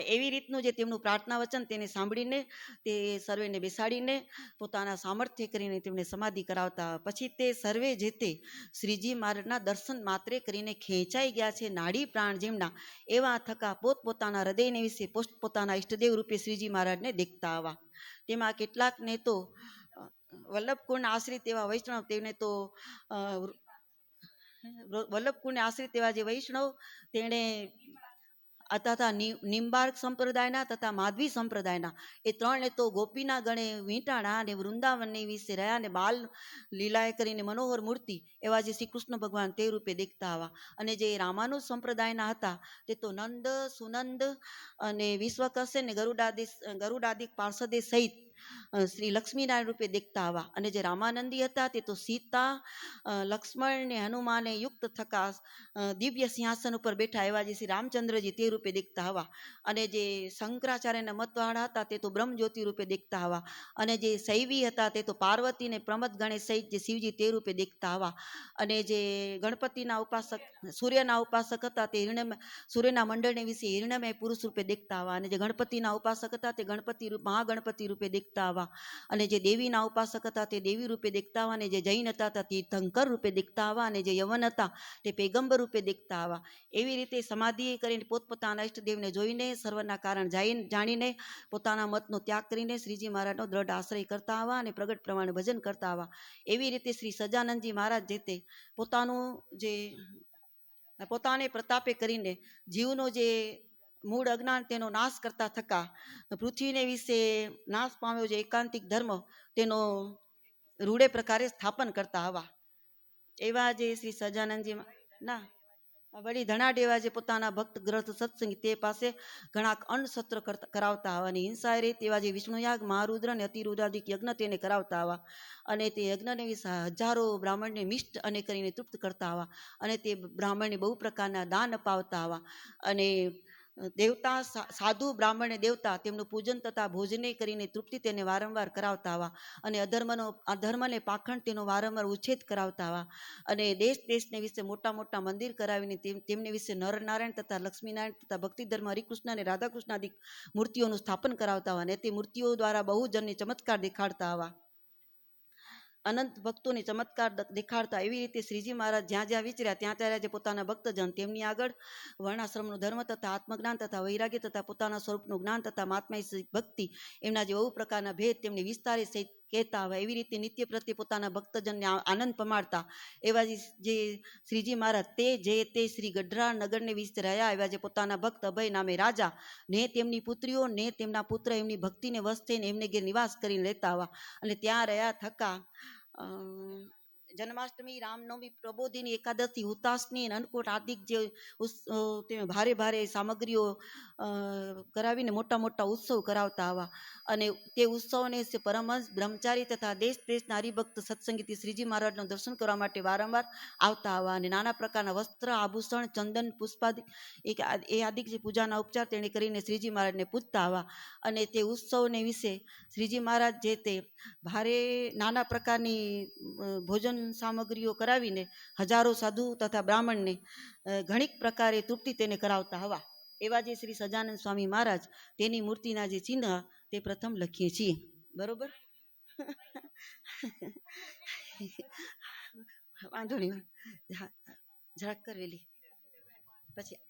એવી રીતનું જે તેમનું પ્રાર્થના વચન તેને સાંભળીને તે સર્વેને બેસાડીને પોતાના સામર્થ્ય કરીને તેમને સમાધિ કરાવતા. પછી તે સર્વે જે તે શ્રીજી મહારાજના દર્શન માત્રે કરીને ખેંચાઈ ગયા છે નાડી પ્રાણ જેમના એવા થકા પોતપોતાના હૃદયને વિશે પોતાના ઈષ્ટદેવ રૂપે શ્રીજી મહારાજને દેખતા આવા. તેમાં કેટલાકને તો વલ્લભકુળના આશ્રિત એવા વૈષ્ણવ તેને તો વલ્લભકુળને આશ્રિત એવા જે વૈષ્ણવ તેણે તથા નિંબાર્ક સંપ્રદાયના તથા માધવી સંપ્રદાયના એ ત્રણે તો ગોપીના ગણે વીંટાણા અને વૃંદાવનની વિશે રહ્યા અને બાલ લીલાએ કરીને મનોહર મૂર્તિ એવા જે શ્રી કૃષ્ણ ભગવાન તે રૂપે દેખતા આવા. અને જે રામાનુજ સંપ્રદાયના હતા તે તો નંદ સુનંદ અને વિશ્વકસે ને ગરુડાદિક પાર્ષદે સહિત શ્રી લક્ષ્મીનારાયણ રૂપે દેખતા આવા. અને જે રામાનંદી હતા તે તો સીતા, લક્ષ્મણ ને હનુમાને યુક્ત થકા દિવ્ય સિંહાસન ઉપર બેઠા એવા જે શ્રી રામચંદ્રજી તે રૂપે દેખતા હવા. અને જે શંકરાચાર્યના મતવાળા હતા તે તો બ્રહ્મજ્યોતિ રૂપે દેખતા હવા. અને જે શૈવી હતા તે તો પાર્વતી ને પ્રમદ ગણેશ સહિત જે શિવજી તે રૂપે દેખતા હવા. અને જે ગણપતિના ઉપાસક સૂર્યના ઉપાસક હતા તે સૂર્યના મંડળને વિશે હિરણ્યમય પુરુષ રૂપે દેખતા હવા. અને જે ગણપતિના ઉપાસક હતા તે મહાગણપતિ રૂપે દેખતા હવા. અને જે દેવીના ઉપાસક હતા તે દેવી રૂપે દેખતા હવા. અને જે જૈન હતા તે તીર્થંકર રૂપે દેખતા હવા. અને જે યવન હતા તે પેગંબર રૂપે દેખતા હવા. એવી રીતે સમાધિ કરીને પોતપોતાના ઈષ્ટદેવને જોઈને સર્વના કારણ જાણીને પોતાના મતનો ત્યાગ કરીને શ્રીજી મહારાજનો દ્રઢ આશ્રય કરતા હવા અને પ્રગટ પ્રમાણે ભજન કરતા હવા. એવી રીતે શ્રી સજાનંદજી મહારાજ જે તે પોતાને પ્રતાપે કરીને જીવનો જે મૂળ અજ્ઞાન તેનો નાશ કરતા થકા પૃથ્વીને વિશે નાશ પામ્યો જે એકાંતિક ધર્મ તેનો રૂઢે પ્રકારે સ્થાપન કરતા હવા. એવા જે શ્રી સજાનંદજી ના વળી ધનાઢ એવા જે પોતાના ભક્ત ગ્રસ્ત સત્સંગી તે પાસે ઘણા અન્નસત્ર કરાવતા હવા. અને હિંસા રીત એવા જે વિષ્ણુયાગ, મહારુદ્ર અને અતિરુદ્રાદિક યજ્ઞ તેને કરાવતા હવા. અને તે યજ્ઞને હજારો બ્રાહ્મણને મિષ્ટ અને કરીને તૃપ્ત કરતા હવા. અને તે બ્રાહ્મણને બહુ પ્રકારના દાન અપાવતા હવા. અને દેવતા સાધુ બ્રાહ્મણ દેવતા તેમનું પૂજન તથા ભોજને કરીને તૃપ્તિ તેને વારંવાર કરાવતા હવા. અને અધર્મને પાખંડ તેનો વારંવાર ઉચ્છેદ કરાવતા હવા. અને દેશ દેશને વિશે મોટા મોટા મંદિર કરાવીને તેમને વિશે નરનારાયણ તથા લક્ષ્મીનારાયણ તથા ભક્તિ ધર્મ હરિકૃષ્ણ અને રાધાકૃષ્ણ આદિ મૂર્તિઓનું સ્થાપન કરાવતા હવા. અને તે મૂર્તિઓ દ્વારા બહુજનને ચમત્કાર દેખાડતા હવા. અનંત ભક્તોને ચમત્કાર દેખાડતા. એવી રીતે શ્રીજી મહારાજ જ્યાં જ્યાં વિચર્યા ત્યાં ત્યારે જે પોતાના ભક્તજન તેમની આગળ વર્ણાશ્રમનો ધર્મ તથા આત્મજ્ઞાન તથા વૈરાગ્ય તથા પોતાના સ્વરૂપનું જ્ઞાન તથા મહાત્મય ભક્તિ એમના જે બહુ પ્રકારના ભેદ તેમની વિસ્તારે સહિત કહેતા હોય. એવી રીતે નિત્ય પ્રત્યે પોતાના ભક્તજનને આનંદ પમાડતા એવા જે શ્રીજી મહારાજ તે શ્રી ગઢડા નગરને વિશે રહ્યા એવા જે પોતાના ભક્ત અભય નામે રાજા ને તેમની પુત્રીઓ ને તેમના પુત્ર એમની ભક્તિને વશ થઈને એમને ઘેર નિવાસ કરીને રહેતા હવા. અને ત્યાં રહ્યા થકા જન્માષ્ટમી, રામનવમી, પ્રબોધિની, એકાદશી, હુતાશની, અન્નકૂટ આદિક જે ભારે ભારે સામગ્રીઓ કરાવીને મોટા મોટા ઉત્સવ કરાવતા હવા. અને તે ઉત્સવને પરમહંસ બ્રહ્મચારી તથા દેશ દેશના હરિભક્ત સત્સંગીથી શ્રીજી મહારાજનું દર્શન કરવા માટે વારંવાર આવતા હવા. અને નાના પ્રકારના વસ્ત્ર, આભૂષણ, ચંદન, પુષ્પાદિ એ આદિક જે પૂજાના ઉપચાર તેણે કરીને શ્રીજી મહારાજને પૂજતા હવા. અને તે ઉત્સવને વિશે શ્રીજી મહારાજ જે તે ભારે નાના પ્રકારની ભોજન સામગ્રીઓ કરાવીને હજારો સાધુ તથા બ્રાહ્મણને ઘણીક પ્રકારે તૃપ્તિ તેને કરાવતા હવા. એવા જે શ્રી સજાનંદ સ્વામી મહારાજ તેની મૂર્તિના જે ચિહ્ન તે પ્રથમ લખીએ છીએ. બરોબર. વાંધો નહીં જરાક કરવેલી પછી